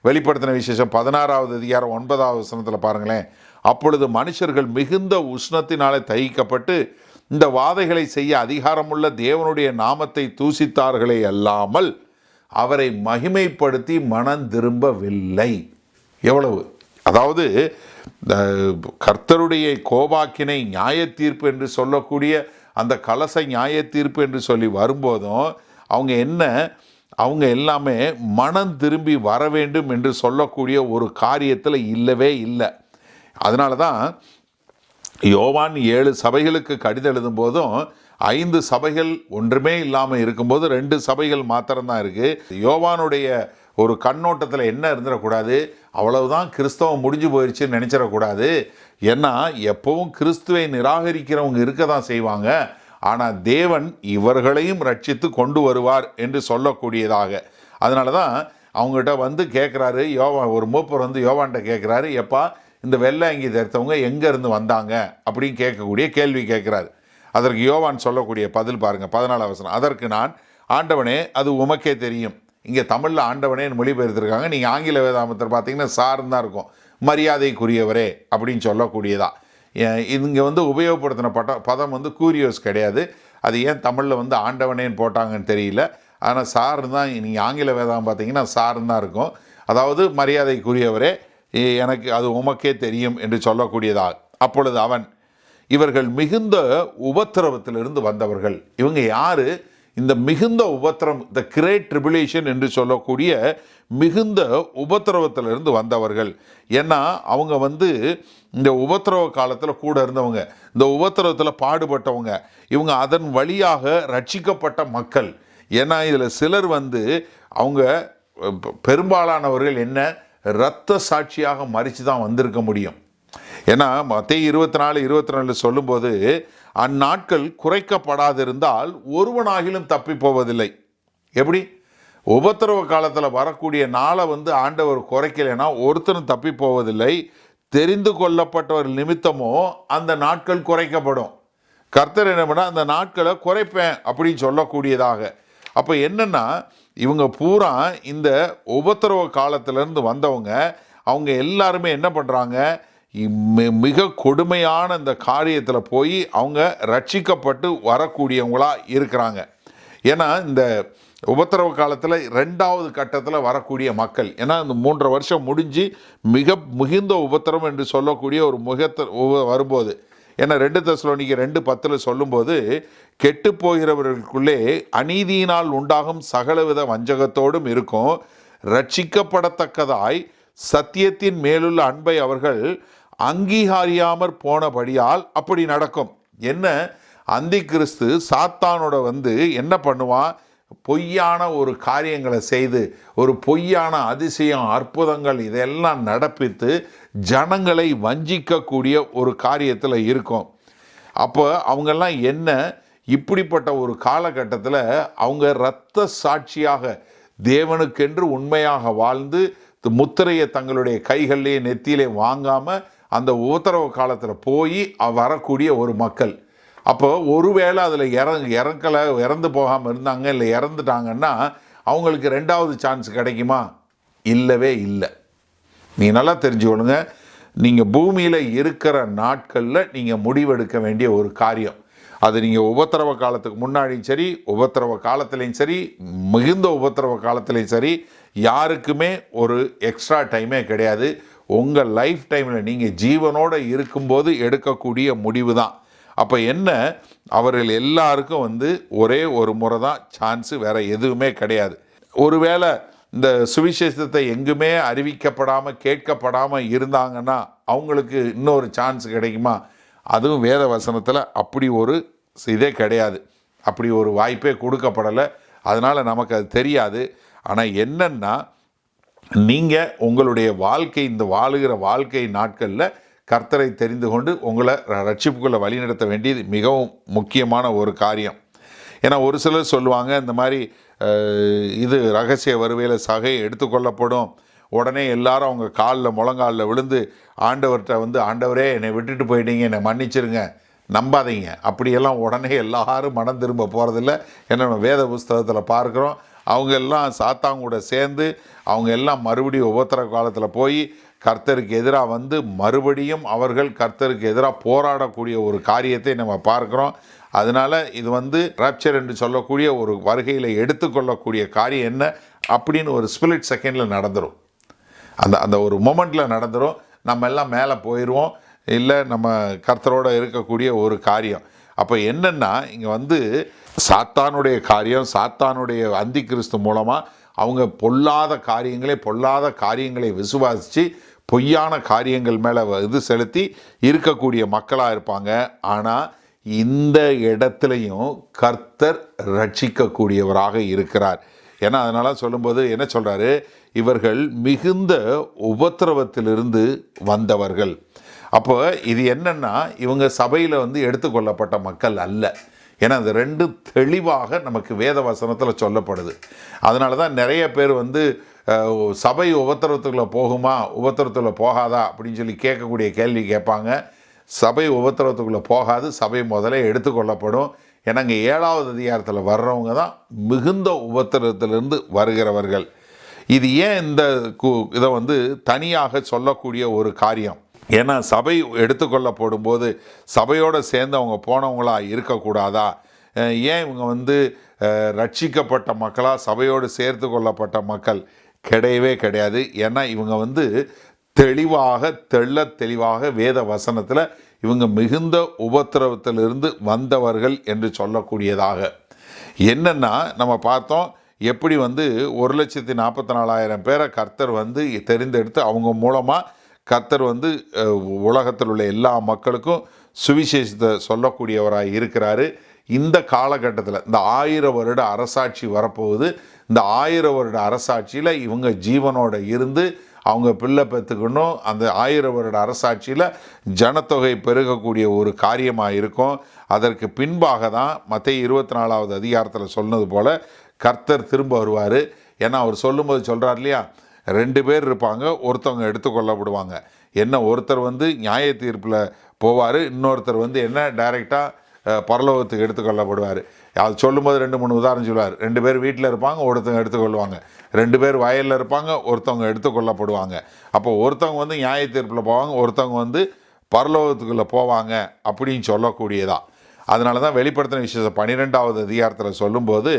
வெளிப்படுத்தின விசேஷம் 16வது அதிகாரம் 9வது வசனத்தில் பாருங்களேன். அப்பொழுது மனுஷர்கள் மிகுந்த உஷ்ணத்தினாலே தகிக்கப்பட்டு இந்த வாதைகளை செய்ய அதிகாரமுள்ள தேவனுடைய நாமத்தை தூசித்தார்களே அல்லாமல் அவரை மகிமைப்படுத்தி மனம் திரும்பவில்லை. எவ்வளவு, அதாவது கர்த்தருடைய கோபாக்கினை நியாய தீர்ப்பு என்று சொல்லக்கூடிய அந்த கலச நியாய தீர்ப்பு என்று சொல்லி வரும்போதும் அவங்க எல்லாமே மனம் திரும்பி வர வேண்டும் என்று சொல்லக்கூடிய ஒரு காரியத்தில் இல்லவே இல்லை. அதனால தான் யோவான் 7 சபைகளுக்கு கடிதம் எழுதும் போதும் 5 சபைகள் ஒன்றுமே இல்லாமல் இருக்கும்போது 2 சபைகள் மாத்திரம்தான் இருக்குது. யோவானுடைய ஒரு கண்ணோட்டத்தில் என்ன இருந்துடக்கூடாது, அவ்வளவுதான் கிறிஸ்தவம் முடிஞ்சு போயிடுச்சுன்னு நினச்சிடக்கூடாது. ஏன்னா எப்பவும் கிறிஸ்துவை நிராகரிக்கிறவங்க இருக்க தான் செய்வாங்க, ஆனால் தேவன் இவர்களையும் ரட்சித்து கொண்டு வருவார் என்று சொல்லக்கூடியதாக. அதனால தான் அவங்ககிட்ட கேட்குறாரு யோவான், ஒரு மூப்பர் யோவான்கிட்ட கேட்குறாரு, எப்பா இந்த வெள்ளை அங்கி தரித்தவங்க எங்கேருந்து வந்தாங்க அப்படின்னு கேட்கக்கூடிய கேள்வி கேட்குறாரு. அதற்கு யோவான் சொல்லக்கூடிய பதில் பாருங்கள், 14வது வசனம். அதற்கு நான், ஆண்டவனே அது உமக்கே தெரியும். இங்கே தமிழில் ஆண்டவனே மொழிபெயர்த்திருக்காங்க, நீங்கள் ஆங்கில வேதாமத்தில் பார்த்தீங்கன்னா சார்ந்து தான் இருக்கும், மரியாதைக்குரியவரே அப்படின்னு சொல்லக்கூடியதா. இங்கே உபயோகப்படுத்தின பதம் கூரியோஸ் கிடையாது. அது ஏன் தமிழில் ஆண்டவனேன்னு போட்டாங்கன்னு தெரியல. ஆனால் சார்ந்து தான், நீங்கள் ஆங்கில வேதாம் பார்த்தீங்கன்னா சார்ந்து தான் இருக்கும். அதாவது மரியாதைக்குரியவரே எனக்கு அது உமக்கே தெரியும் என்று சொல்லக்கூடியதா. அப்பொழுது அவன், இவர்கள் மிகுந்த உபத்திரவத்திலிருந்து வந்தவர்கள். இவங்க யார்? இந்த மிகுந்த உபத்திரம், த கிரேட் ட்ரிபுலேஷன் என்று சொல்லக்கூடிய மிகுந்த உபத்திரவத்திலிருந்து வந்தவர்கள். ஏன்னா அவங்க இந்த உபத்திரவ காலத்தில் கூட இருந்தவங்க, இந்த உபத்திரவத்தில் பாடுபட்டவங்க, இவங்க அதன் வழியாக ரட்சிக்கப்பட்ட மக்கள். ஏன்னா இதில் சிலர் அவங்க பெரும்பாலானவர்கள் என்ன இரத்த சாட்சியாக மரித்து தான் வந்திருக்க முடியும். ஏன்னா மத்தேயு 24:22 சொல்லும்போது, அந்நாட்கள் குறைக்கப்படாதிருந்தால் ஒருவனாகிலும் தப்பி போவதில்லை. எப்படி? உபத்திரவ காலத்தில் வரக்கூடிய நாளை வந்து ஆண்டவர் குறைக்கலைன்னா ஒருத்தரும் தப்பி போவதில்லை. தெரிந்து கொள்ளப்பட்டவர் நிமித்தமோ அந்த நாட்கள் குறைக்கப்படும். கர்த்தர் என்ன பண்ணால் அந்த நாட்களை குறைப்பேன் அப்படின்னு சொல்லக்கூடியதாக. அப்போ என்னென்னா, இவங்க பூரா இந்த உபத்திரவ காலத்திலேருந்து வந்தவங்க, அவங்க எல்லாருமே என்ன பண்ணுறாங்க, மிக கொடுமையான இந்த காரியத்தில் போய் அவங்க ரட்சிக்கப்பட்டு வரக்கூடியவங்களாக இருக்கிறாங்க. ஏன்னா இந்த உபத்திரவ காலத்தில் 2வது கட்டத்தில் வரக்கூடிய மக்கள், ஏன்னா இந்த 3.5 வருஷம் முடிஞ்சு மிகுந்த உபத்திரம் என்று சொல்லக்கூடிய ஒரு வரும்போது, ஏன்னா 2 தெசலோனிக்கர் 2:10 சொல்லும்போது, கெட்டு போகிறவர்களுக்குள்ளே அநீதியினால் உண்டாகும் சகலவித வஞ்சகத்தோடும் இருக்கும், ரட்சிக்கப்படத்தக்கதாய் சத்தியத்தின் மேலுள்ள அன்பை அவர்கள் அங்கீகரியாமற் போனபடியால் அப்படி நடக்கும். என்ன, அந்தி கிறிஸ்து சாத்தானோட வந்து என்ன பண்ணுவான், பொய்யான ஒரு காரியங்களை செய்து ஒரு பொய்யான அதிசயம் அற்புதங்கள் இதெல்லாம் நடப்பித்து ஜனங்களை வஞ்சிக்கக்கூடிய ஒரு காரியத்தில் இருக்கும். அப்போ அவங்கெல்லாம் என்ன, இப்படிப்பட்ட ஒரு காலகட்டத்தில் அவங்க இரத்த சாட்சியாக தேவனுக்கென்று உண்மையாக வாழ்ந்து முத்திரையை தங்களுடைய கைகளிலே நெத்தியிலே வாங்காமல் அந்த உத்தரவு காலத்தில் போய் வரக்கூடிய ஒரு மக்கள். அப்போ ஒருவேளை அதில் இறந்து போகாமல் இருந்தாங்க, இல்லை இறந்துட்டாங்கன்னா அவங்களுக்கு 2வது சான்ஸ் கிடைக்குமா? இல்லவே இல்லை. நீங்கள் நல்லா தெரிஞ்சுக்கொள்ளுங்க, நீங்கள் பூமியில் இருக்கிற நாட்களில் நீங்கள் முடிவெடுக்க வேண்டிய ஒரு காரியம். அது நீங்கள் உபத்திரவ காலத்துக்கு முன்னாடியும் சரி, உபத்திரவ காலத்துலேயும் சரி, மிகுந்த உபத்திரவ காலத்துலேயும் சரி, யாருக்குமே ஒரு எக்ஸ்ட்ரா டைமே கிடையாது. உங்கள் லைஃப் டைமில் நீங்கள் ஜீவனோடு இருக்கும்போது எடுக்கக்கூடிய முடிவு தான். அப்போ என்ன, அவர்கள் எல்லாருக்கும் வந்து ஒரே ஒரு முறை தான் சான்ஸு, வேறு எதுவுமே கிடையாது. ஒருவேளை இந்த சுவிசேஷத்தை எங்குமே அறிவிக்கப்படாமல் கேட்கப்படாமல் இருந்தாங்கன்னா அவங்களுக்கு இன்னொரு சான்ஸ் கிடைக்குமா? அதுவும் வேத வசனத்தில் அப்படி ஒரு இதே கிடையாது, அப்படி ஒரு வாய்ப்பே கொடுக்கப்படலை. அதனால் நமக்கு அது தெரியாது. ஆனால் என்னன்னா, நீங்கள் உங்களுடைய வாழ்க்கை, இந்த வாழுகிற வாழ்க்கை நாட்களில் கர்த்தரை தெரிந்து கொண்டு உங்களை ரட்சிப்புக்குள்ளே வழிநடத்த வேண்டியது மிகவும் முக்கியமான ஒரு காரியம். ஏன்னா ஒரு சிலர் சொல்லுவாங்க, இந்த மாதிரி இது ரகசிய வருவையில் சகை எடுத்துக்கொள்ளப்படும், உடனே எல்லாரும் அவங்க காலில் முழங்காலில் விழுந்து ஆண்டவர்கிட்ட வந்து, ஆண்டவரே என்னை விட்டுட்டு போயிட்டீங்க, என்னை மன்னிச்சிருங்க. நம்பாதீங்க, அப்படியெல்லாம் உடனே எல்லாரும் மனம் திரும்ப போகிறதில்ல. ஏன்னா நம்ம வேத புஸ்தகத்தில் பார்க்குறோம், அவங்க எல்லாம் சாத்தாங்கூட சேர்ந்து அவங்க எல்லாம் மறுபடியும் உபத்திர காலத்தில் போய் கர்த்தருக்கு எதிராக வந்து மறுபடியும் அவர்கள் கர்த்தருக்கு எதிராக போராடக்கூடிய ஒரு காரியத்தை நம்ம பார்க்குறோம். அதனால் இது வந்து ராப்சர் என்று சொல்லக்கூடிய ஒரு வருகையில் எடுத்துக்கொள்ளக்கூடிய காரியம் என்ன அப்படின்னு ஒரு ஸ்பிளிட் செகண்டில் நடந்துடும். அந்த ஒரு மொமெண்ட்டில் நடந்துடும். நம்ம எல்லாம் மேலே போயிடுவோம், இல்லை நம்ம கர்த்தரோடு இருக்கக்கூடிய ஒரு காரியம். அப்போ என்னென்னா, இங்கே வந்து சாத்தானுடைய காரியம், சாத்தானுடைய அந்தி கிறிஸ்து மூலமாக அவங்க பொல்லாத காரியங்களை விசுவாசித்து பொய்யான காரியங்கள் மேலே இது செலுத்தி இருக்கக்கூடிய மக்களாக இருப்பாங்க. ஆனால் இந்த இடத்துலையும் கர்த்தர் ரட்சிக்கக்கூடியவராக இருக்கிறார். ஏன்னா அதனால் சொல்லும்போது என்ன சொல்கிறாரு, இவர்கள் மிகுந்த உபத்திரவத்திலிருந்து வந்தவர்கள். அப்போ இது என்னென்னா, இவங்க சபையில் வந்து எடுத்துக்கொள்ளப்பட்ட மக்கள் அல்ல. ஏன்னா அது 2 தெளிவாக நமக்கு வேத வசனத்தில் சொல்லப்படுது. அதனால தான் நிறைய பேர் வந்து சபை உபத்திரவத்துக்குள்ளே போகுமா, உபத்திரவத்துக்குள்ளே போகாதா அப்படின்னு சொல்லி கேட்கக்கூடிய கேள்வி கேட்பாங்க. சபை உபத்திரவத்துக்குள்ளே போகாது, சபை முதலே எடுத்துக்கொள்ளப்படும். ஏன்னா இங்கே 7வது அதிகாரத்தில் வர்றவங்க தான் மிகுந்த உபத்திரவத்திலிருந்து வருகிறவர்கள். இது ஏன் இந்த இதை வந்து தனியாக சொல்லக்கூடிய ஒரு காரியம்? ஏன்னா சபை எடுத்துக்கொள்ளப்படும் போது சபையோடு சேர்ந்து அவங்க போனவங்களாக இருக்கக்கூடாதா? ஏன் இவங்க வந்து ரட்சிக்கப்பட்ட மக்களாக சபையோடு சேர்த்து கொள்ளப்பட்ட மக்கள் கிடையவே கிடையாது. ஏன்னா இவங்க வந்து தெளிவாக வேத வசனத்தில் இவங்க மிகுந்த உபத்திரவத்திலிருந்து வந்தவர்கள் என்று சொல்லக்கூடியதாக. என்னென்னா நம்ம பார்த்தோம், எப்படி வந்து 1,44,000 பேரை கர்த்தர் வந்து தெரிந்தெடுத்து அவங்க மூலமாக கர்த்தர் வந்து உலகத்தில் உள்ள எல்லா மக்களுக்கும் சுவிசேஷத்தை சொல்லக்கூடியவராக இருக்கிறாரு. இந்த காலகட்டத்தில் இந்த 1000 வருட அரசாட்சி வரப்போகுது. இந்த 1000 வருட அரசாட்சியில் இவங்க ஜீவனோடு இருந்து அவங்க பிள்ளை பெற்றுக்கணும். அந்த 1000 வருட அரசாட்சியில் ஜனத்தொகை பெருகக்கூடிய ஒரு காரியமாக இருக்கும். அதற்கு பின்பாக தான் மத்தேயு 24வது அதிகாரத்தில் சொன்னது போல் கர்த்தர் திரும்ப வருவார். ஏன்னா அவர் சொல்லும்போது சொல்கிறார் இல்லையா, 2 பேர் இருப்பாங்க, ஒருத்தவங்க எடுத்துக்கொள்ளப்படுவாங்க. என்ன, ஒருத்தர் வந்து நியாய தீர்ப்பில் போவார், இன்னொருத்தர் வந்து என்ன டைரெக்டாக பரலோகத்துக்கு எடுத்துக்கொள்ளப்படுவார். அது சொல்லும்போது 2-3 உதாரணம் சொல்லுவார். 2 பேர் வீட்டில் இருப்பாங்க, ஒருத்தவங்க எடுத்துக்கொள்வாங்க. 2 பேர் வயலில் இருப்பாங்க, ஒருத்தவங்க எடுத்துக்கொள்ளப்படுவாங்க. அப்போ ஒருத்தவங்க வந்து நியாய தீர்ப்பில் போவாங்க, ஒருத்தவங்க வந்து பரலோகத்துக்குள்ளே போவாங்க அப்படின்னு சொல்லக்கூடியதா. அதனால தான் வெளிப்படுத்தின விசேஷம் 12வது அதிகாரத்தில் சொல்லும்போது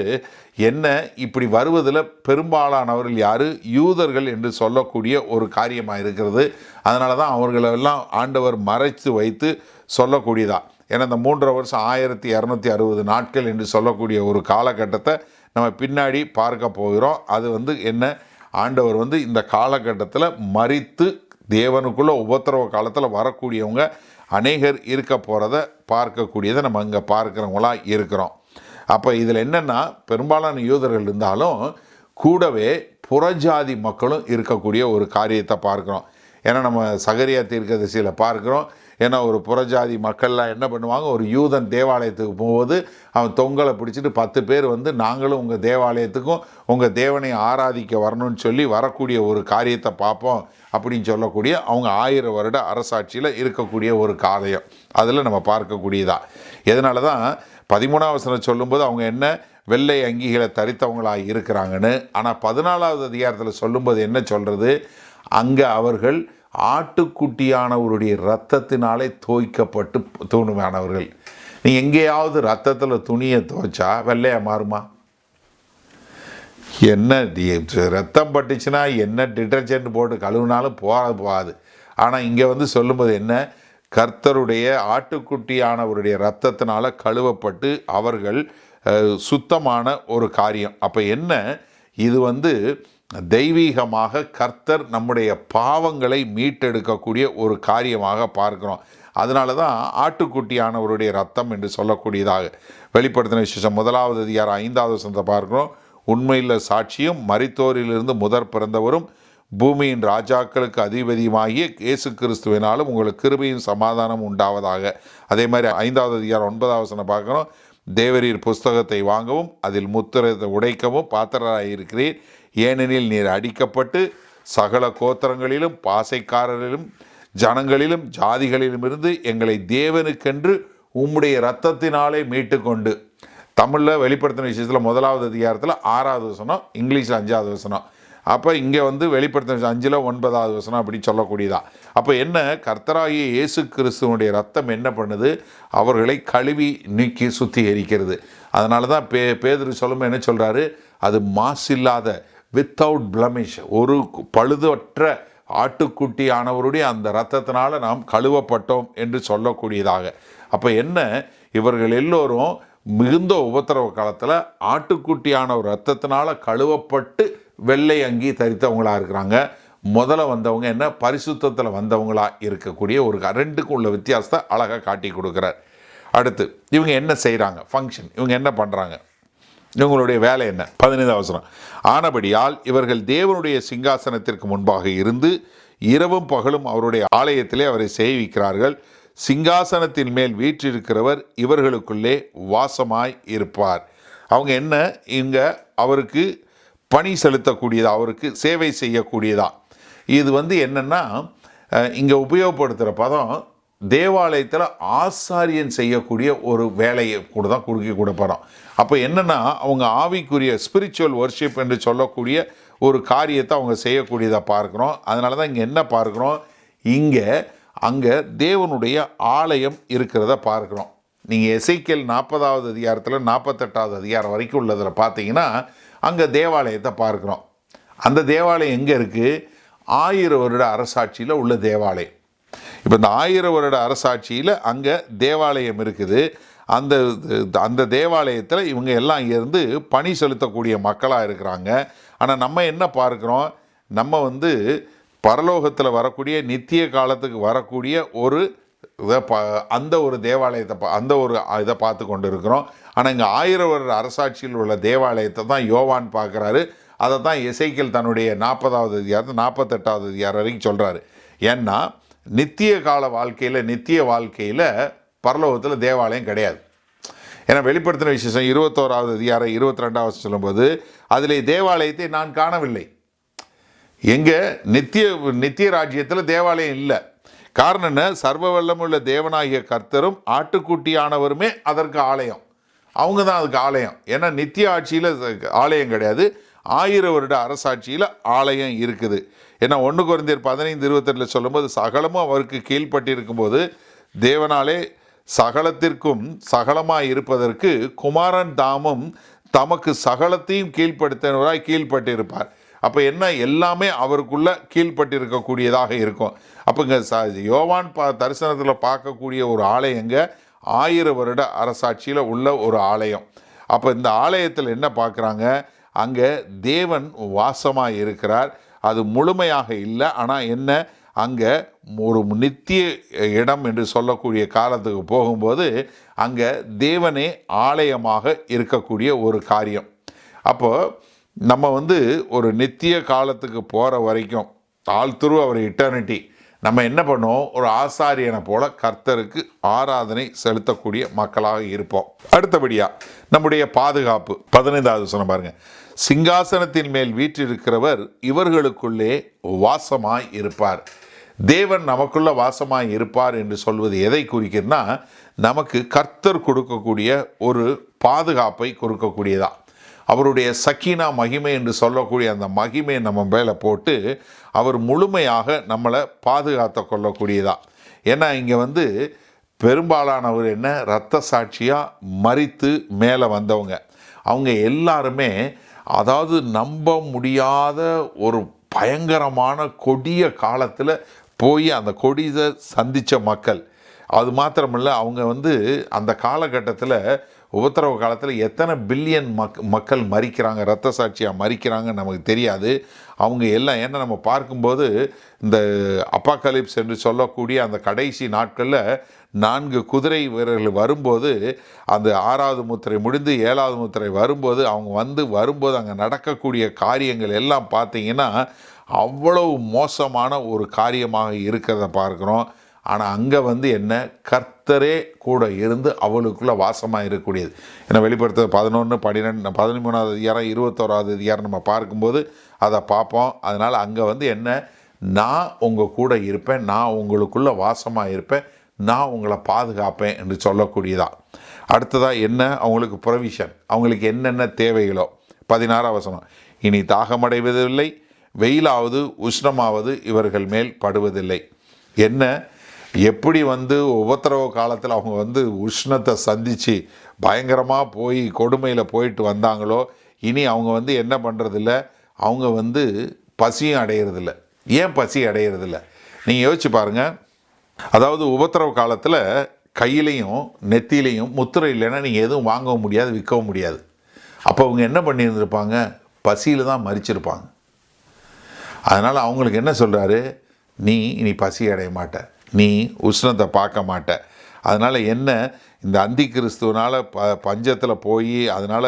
என்ன, இப்படி வருவதில் பெரும்பாலானவர்கள் யார், யூதர்கள் என்று சொல்லக்கூடிய ஒரு காரியமாக இருக்கிறது. அதனால தான் அவர்களெல்லாம் ஆண்டவர் மறைத்து வைத்து சொல்லக்கூடியதா. ஏன்னா இந்த 3.5 வருஷம் 1260 நாட்கள் என்று சொல்லக்கூடிய ஒரு காலகட்டத்தை நம்ம பின்னாடி பார்க்க போகிறோம். அது வந்து என்ன, ஆண்டவர் வந்து இந்த காலகட்டத்தில் மரித்து தேவனுக்குள்ள உபத்திரவ காலத்தில் வரக்கூடியவங்க அநேகர் இருக்க போகிறத பார்க்கக்கூடியதை நம்ம இங்கே பார்க்குறவங்களா இருக்கிறோம். அப்போ இதில் என்னென்னா, பெரும்பாலான யூதர்கள் இருந்தாலும் கூடவே புறஜாதி மக்களும் இருக்கக்கூடிய ஒரு காரியத்தை பார்க்குறோம். ஏன்னா நம்ம சகரியா தீர்க்கதரிசியில் பார்க்குறோம். ஏன்னா ஒரு புறஜாதி மக்கள்லாம் என்ன பண்ணுவாங்க, ஒரு யூதன் தேவாலயத்துக்கு போகும்போது அவன் தொங்கலை பிடிச்சிட்டு 10 பேர் வந்து நாங்களும் உங்கள் தேவாலயத்துக்கும் உங்கள் தேவனை ஆராதிக்க வரணும்னு சொல்லி வரக்கூடிய ஒரு காரியத்தை பார்ப்போம் அப்படின்னு சொல்லக்கூடிய அவங்க 1000 வருட அரசாட்சியில் இருக்கக்கூடிய ஒரு காரியம் அதில் நம்ம பார்க்கக்கூடியதா. எதனால தான் 13ஆம் வசனம் சொல்லும்போது அவங்க என்ன வெள்ளை அங்கிகளை தரித்தவங்களாக இருக்கிறாங்கன்னு. ஆனால் 14வது அதிகாரத்தில் சொல்லும்போது என்ன சொல்கிறது, அங்கே அவர்கள் ஆட்டுக்குட்டியானவருடைய இரத்தத்தினாலே தோய்க்கப்பட்டு தூணுமானவர்கள். நீ எங்கேயாவது ரத்தத்தில் துணியை துவைச்சா வெள்ளையாக மாறுமா? என்ன ரத்தம் பட்டுச்சுன்னா என்ன டிட்டர்ஜென்ட் போட்டு கழுவினாலும் போகாது. ஆனால் இங்கே வந்து சொல்லும்போது என்ன, கர்த்தருடைய ஆட்டுக்குட்டியானவருடைய இரத்தத்தினால கழுவப்பட்டு அவர்கள் சுத்தமான ஒரு காரியம். அப்போ என்ன, இது வந்து தெய்வீகமாக கர்த்தர் நம்முடைய பாவங்களை மீட்டெடுக்கக்கூடிய ஒரு காரியமாக பார்க்கிறோம். அதனால தான் ஆட்டுக்குட்டியானவருடைய ரத்தம் என்று சொல்லக்கூடியதாக. வெளிப்படுத்தின விசேஷம் 1வது அதிகாரம் 5வது வசனத்தை பார்க்கிறோம். உண்மையில் சாட்சியும் மரித்தோரிலிருந்து முதற் பிறந்தவரும் பூமியின் ராஜாக்களுக்கு அதிபதியுமாகிய இயேசு கிறிஸ்துவினாலும் உங்களுக்கு கிருபையும் சமாதானம் உண்டாவதாக. அதே மாதிரி 5வது அதிகாரம் 9வது வசனம் பார்க்கிறோம். தேவரீர் புஸ்தகத்தை வாங்கவும் அதில் முத்திரத்தை உடைக்கவும் பாத்திரராயிருக்கிறீர். ஏனெனில் நீர் அடிக்கப்பட்டு சகல கோத்திரங்களிலும் பாசைக்காரரிலும் ஜனங்களிலும் ஜாதிகளிலும் இருந்து எங்களை தேவனுக்கென்று உம்முடைய இரத்தத்தினாலே மீட்டு கொண்டு. தமிழில் வெளிப்படுத்தின விஷயத்தில் 1வது அதிகாரத்தில் 6வது வசனம், இங்கிலீஷில் 5வது வசனம். அப்போ இங்கே வந்து வெளிப்படுத்தின 5ல் 9வது வசனம் அப்படி சொல்லக்கூடியதா. அப்போ என்ன, கர்த்தராகிய இயேசு கிறிஸ்துவனுடைய ரத்தம் என்ன பண்ணுது, அவர்களை கழுவி நீக்கி சுத்திகரிக்கிறது. அதனால தான் பேதுரு சொல்லும்போது என்ன சொல்கிறாரு, அது மாசில்லாத வித்தவுட் பிளமிஷ், ஒரு பழுதற்ற ஆட்டுக்குட்டியானவருடைய அந்த இரத்தத்தினால நாம் கழுவப்பட்டோம் என்று சொல்லக்கூடியதாக. அப்போ என்ன, இவர்கள் எல்லோரும் மிகுந்த உபத்திரவ காலத்தில் ஆட்டுக்குட்டியான ஒரு இரத்தத்தினால கழுவப்பட்டு வெள்ளை அங்கி தரித்தவங்களாக இருக்கிறாங்க. முதல்ல வந்தவங்க என்ன, பரிசுத்தத்தில் வந்தவங்களாக இருக்கக்கூடிய ஒரு 2க்கும் உள்ள வித்தியாசத்தை அழகாக காட்டி கொடுக்குறார். அடுத்து இவங்க என்ன செய்கிறாங்க, ஃபங்க்ஷன், இவங்க என்ன பண்ணுறாங்க, இவங்களுடைய வேலை என்ன. 15வது வசனம், ஆனபடியால் இவர்கள் தேவனுடைய சிங்காசனத்திற்கு முன்பாக இருந்து இரவும் பகலும் அவருடைய ஆலயத்திலே அவரை சேவிக்கிறார்கள். சிங்காசனத்தின் மேல் வீற்றிருக்கிறவர் இவர்களுக்குள்ளே வாசமாய் இருப்பார். அவங்க என்ன, இங்கே அவருக்கு பணி செலுத்தக்கூடியதா, அவருக்கு சேவை செய்யக்கூடியதா. இது வந்து என்னென்னா, இங்கே உபயோகப்படுத்துகிற பதம் தேவாலயத்தில் ஆசாரியன் செய்யக்கூடிய ஒரு வேலையை கூட தான் குறுக்கி கொடுப்பறோம். அப்போ என்னென்னா, அவங்க ஆவிக்குரிய ஸ்பிரிச்சுவல் வர்ஷிப் என்று சொல்லக்கூடிய ஒரு காரியத்தை அவங்க செய்யக்கூடியதாக பார்க்குறோம். அதனால தான் இங்கே என்ன பார்க்குறோம், அங்கே தேவனுடைய ஆலயம் இருக்கிறத பார்க்குறோம். நீங்கள் எசேக்கியேல் 40வது அதிகாரத்தில் 48வது அதிகாரம் வரைக்கும் உள்ளதில் பார்த்தீங்கன்னா அங்கே தேவாலயத்தை பார்க்குறோம். அந்த தேவாலயம் எங்கே இருக்குது, 1000 வருட அரசாட்சியில் உள்ள தேவாலயம். இப்போ இந்த 1000 வருட அரசாட்சியில் அங்கே தேவாலயம் இருக்குது. அந்த தேவாலயத்தில் இவங்க எல்லாம் இருந்து பணி செலுத்தக்கூடிய மக்களாக இருக்கிறாங்க. ஆனால் நம்ம என்ன பார்க்குறோம், நம்ம வந்து பரலோகத்தில் வரக்கூடிய நித்திய காலத்துக்கு வரக்கூடிய ஒரு அந்த ஒரு தேவாலயத்தை அந்த ஒரு இதை பார்த்து கொண்டு இருக்கிறோம். ஆனால் இங்கே 1000 வருட அரசாட்சியில் உள்ள தேவாலயத்தை தான் யோவான் பார்க்குறாரு. அதை தான் எசேக்கியேல் தன்னுடைய 40வது அதிகாரத்தில் 48வது அதிகாரம் வரைக்கும் சொல்கிறாரு. ஏன்னா நித்திய கால வாழ்க்கையில், நித்திய வாழ்க்கையில் பரலோகத்தில் தேவாலயம் கிடையாது. ஏன்னா வெளிப்படுத்தின விசேஷம் 21வது அதிகாரம் 22வது சொல்லும்போது அதிலே தேவாலயத்தை நான் காணவில்லை. எங்கே? நித்திய ராஜ்யத்தில் தேவாலயம் இல்லை. காரணம் என்ன? சர்வ வல்லமுள்ள தேவனாகிய கர்த்தரும் ஆட்டுக்குட்டியானவருமே அதற்கு ஆலயம். அவங்க தான் அதுக்கு ஆலயம். ஏன்னா நித்திய ஆட்சியில் ஆலயம் கிடையாது, 1000 வருட அரசாட்சியில் ஆலயம் இருக்குது. ஏன்னா 1 கொரிந்தியர் 15:28 சொல்லும்போது சகலமும் அவருக்கு கீழ்பட்டிருக்கும்போது தேவனாலே சகலத்திற்கும் சகலமாய் இருப்பதற்கு குமாரன் தாமும் தமக்கு சகலத்தையும் கீழ்ப்படுத்தினவராய் கீழ்பட்டிருப்பார். அப்போ என்ன? எல்லாமே அவருக்குள்ள கீழ்பட்டிருக்கக்கூடியதாக இருக்கும். அப்போ இங்கே யோவான் தரிசனத்தில் பார்க்கக்கூடிய ஒரு ஆலயங்க 1000 வருட அரசாட்சியில் உள்ள ஒரு ஆலயம். அப்போ இந்த ஆலயத்தில் என்ன பார்க்குறாங்க? அங்கே தேவன் வாசமாக இருக்கிறார். அது முழுமையாக இல்லை, ஆனால் என்ன, அங்கே ஒரு நித்திய இடம் என்று சொல்லக்கூடிய காலத்துக்கு போகும்போது அங்கே தேவனே ஆலயமாக இருக்கக்கூடிய ஒரு காரியம். அப்போது நம்ம ஒரு நித்திய காலத்துக்கு போகிற வரைக்கும் ஆல் த்ரூ அவர் இட்டர்னிட்டி நம்ம என்ன பண்ணுவோம்? ஒரு ஆசாரியனை போல கர்த்தருக்கு ஆராதனை செலுத்தக்கூடிய மக்களாக இருப்போம். அடுத்தபடியாக நம்முடைய பாதுகாப்பு 15வது வசனம் பாருங்க. சிங்காசனத்தின் மேல் வீற்றிருக்கிறவர் இவர்களுக்குள்ளே வாசமாய் இருப்பார். தேவன் நமக்குள்ள வாசமாய் இருப்பார் என்று சொல்வது எதை குறிக்கிறதுனா, நமக்கு கர்த்தர் கொடுக்கக்கூடிய ஒரு பாதுகாப்பை கொடுக்கக்கூடியதா. அவருடைய சக்கீனா மகிமை என்று சொல்லக்கூடிய அந்த மகிமையை நம்ம மேலே போட்டு அவர் முழுமையாக நம்மளை பாதுகாத்து கொள்ளக்கூடியதா. ஏன்னா இங்கே பெரும்பாலானவர் என்ன, இரத்த சாட்சியாக மரித்து மேலே வந்தவங்க. அவங்க எல்லாருமே அதாவது நம்ப முடியாத ஒரு பயங்கரமான கொடிய காலத்தில் போய் அந்த கொடியை சந்தித்த மக்கள். அது மாத்திரமில்ல, அவங்க அந்த காலகட்டத்தில் உபத்திரவ காலத்தில் எத்தனை பில்லியன் மக்கள் மரிக்கிறாங்க, இரத்த சாட்சியாக மரிக்கிறாங்க நமக்கு தெரியாது. அவங்க எல்லாம் ஏன்னா நம்ம பார்க்கும்போது இந்த அப்பாகலிப்ஸ் என்று சொல்லக்கூடிய அந்த கடைசி நாட்களில் 4 குதிரை வீரர்கள் வரும்போது, அந்த 6வது முத்திரை முடிந்து 7வது முத்திரை வரும்போது அவங்க வரும்போது அங்கே நடக்கக்கூடிய காரியங்கள் எல்லாம் பார்த்தீங்கன்னா அவ்வளவு மோசமான ஒரு காரியமாக இருக்கிறத பார்க்குறோம். ஆனால் அங்கே என்ன, கர்த்தரே கூட இருந்து அவளுக்குள்ளே வாசமாக இருக்கக்கூடியது. ஏன்னா வெளிப்படுத்த 11, 12, 13வது அதிகாரம் 21வது அதிகாரம் நம்ம பார்க்கும்போது அதை பார்ப்போம். அதனால் அங்கே என்ன, நான் உங்கள் கூட இருப்பேன், நான் உங்களுக்குள்ளே வாசமாக இருப்பேன், நான் உங்களை பாதுகாப்பேன் என்று சொல்லக்கூடியதா. அடுத்ததாக என்ன, அவங்களுக்கு ப்ரொவிஷன், அவங்களுக்கு என்னென்ன தேவைகளோ. 16வது வசனம். இனி தாகமடைவதில்லை, வெயிலாவது உஷ்ணமாவது இவர்கள் மேல் படுவதில்லை. என்ன, எப்படி உபத்திரவ காலத்தில் அவங்க உஷ்ணத்தை சந்தித்து பயங்கரமாக போய் கொடுமையில் போயிட்டு வந்தாங்களோ, இனி அவங்க என்ன பண்ணுறதில்ல, அவங்க பசியும் அடையிறதில்ல. ஏன் பசி அடையிறதில்ல? நீங்கள் யோசிச்சு பாருங்கள். அதாவது உபத்திரவ காலத்தில் கையிலையும் நெத்திலையும் முத்திரை இல்லைன்னா நீங்கள் எதுவும் வாங்கவும் முடியாது, விற்கவும் முடியாது. அப்போ அவங்க என்ன பண்ணியிருந்திருப்பாங்க? பசியில் தான் மரிச்சிருப்பாங்க. அதனால் அவங்களுக்கு என்ன சொல்கிறாரு, நீ பசி அடைய மாட்ட, நீ உஷ்ணத்தை பார்க்க மாட்ட. அதனால் என்ன, இந்த அந்தி கிறிஸ்துவனால் பஞ்சத்தில் போய் அதனால்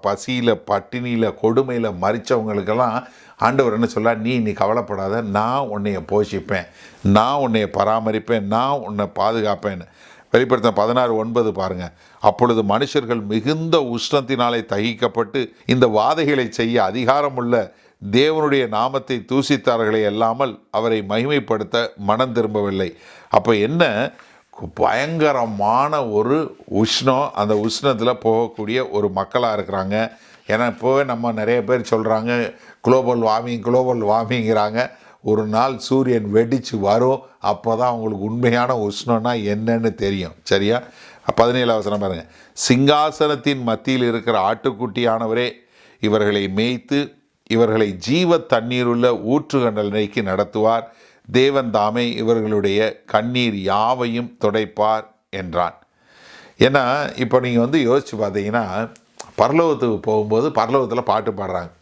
பசியில் பட்டினியில் கொடுமையில் மரித்தவங்களுக்கெல்லாம் ஆண்டவர் என்ன சொல்ல, நீ கவலைப்படாத, நான் உன்னைய போஷிப்பேன், நான் உன்னைய பராமரிப்பேன், நான் உன்னை பாதுகாப்பேன்னு. வெளிப்படுத்த 16:9 பாருங்கள். அப்பொழுது மனுஷர்கள் மிகுந்த உஷ்ணத்தினாலே தகிக்கப்பட்டு இந்த வாதைகளை செய்ய அதிகாரமுள்ள தேவனுடைய நாமத்தை தூசித்தார்களே அல்லாமல் அவரை மகிமைப்படுத்த மனம் திரும்பவில்லை. அப்போ என்ன, பயங்கரமான ஒரு உஷ்ணம், அந்த உஷ்ணத்தில் போகக்கூடிய ஒரு மக்களாக இருக்கிறாங்க. ஏன்னா இப்போவே நம்ம நிறைய பேர் சொல்கிறாங்க குளோபல் வார்மிங்கிறாங்க. ஒரு நாள் சூரியன் வெடித்து வரும், அப்போ தான் அவங்களுக்கு உண்மையான உஷ்ணம்னா என்னன்னு தெரியும். சரியா? 17வது வசனம் பாருங்கள். சிங்காசனத்தின் மத்தியில் இருக்கிற ஆட்டுக்குட்டியானவரே இவர்களை மேய்த்து இவர்களை ஜீவ தண்ணீருள்ள ஊற்றுகண்டல் நிலைக்கு நடத்துவார். தேவன் தாமே இவர்களுடைய கண்ணீர் யாவையும் துடைப்பார் என்றான். ஏன்னா இப்போ நீங்கள் யோசித்து பார்த்தீங்கன்னா, பரலோகத்துக்கு போகும்போது பரலோகத்தில் பாட்டு பாடுறாங்க.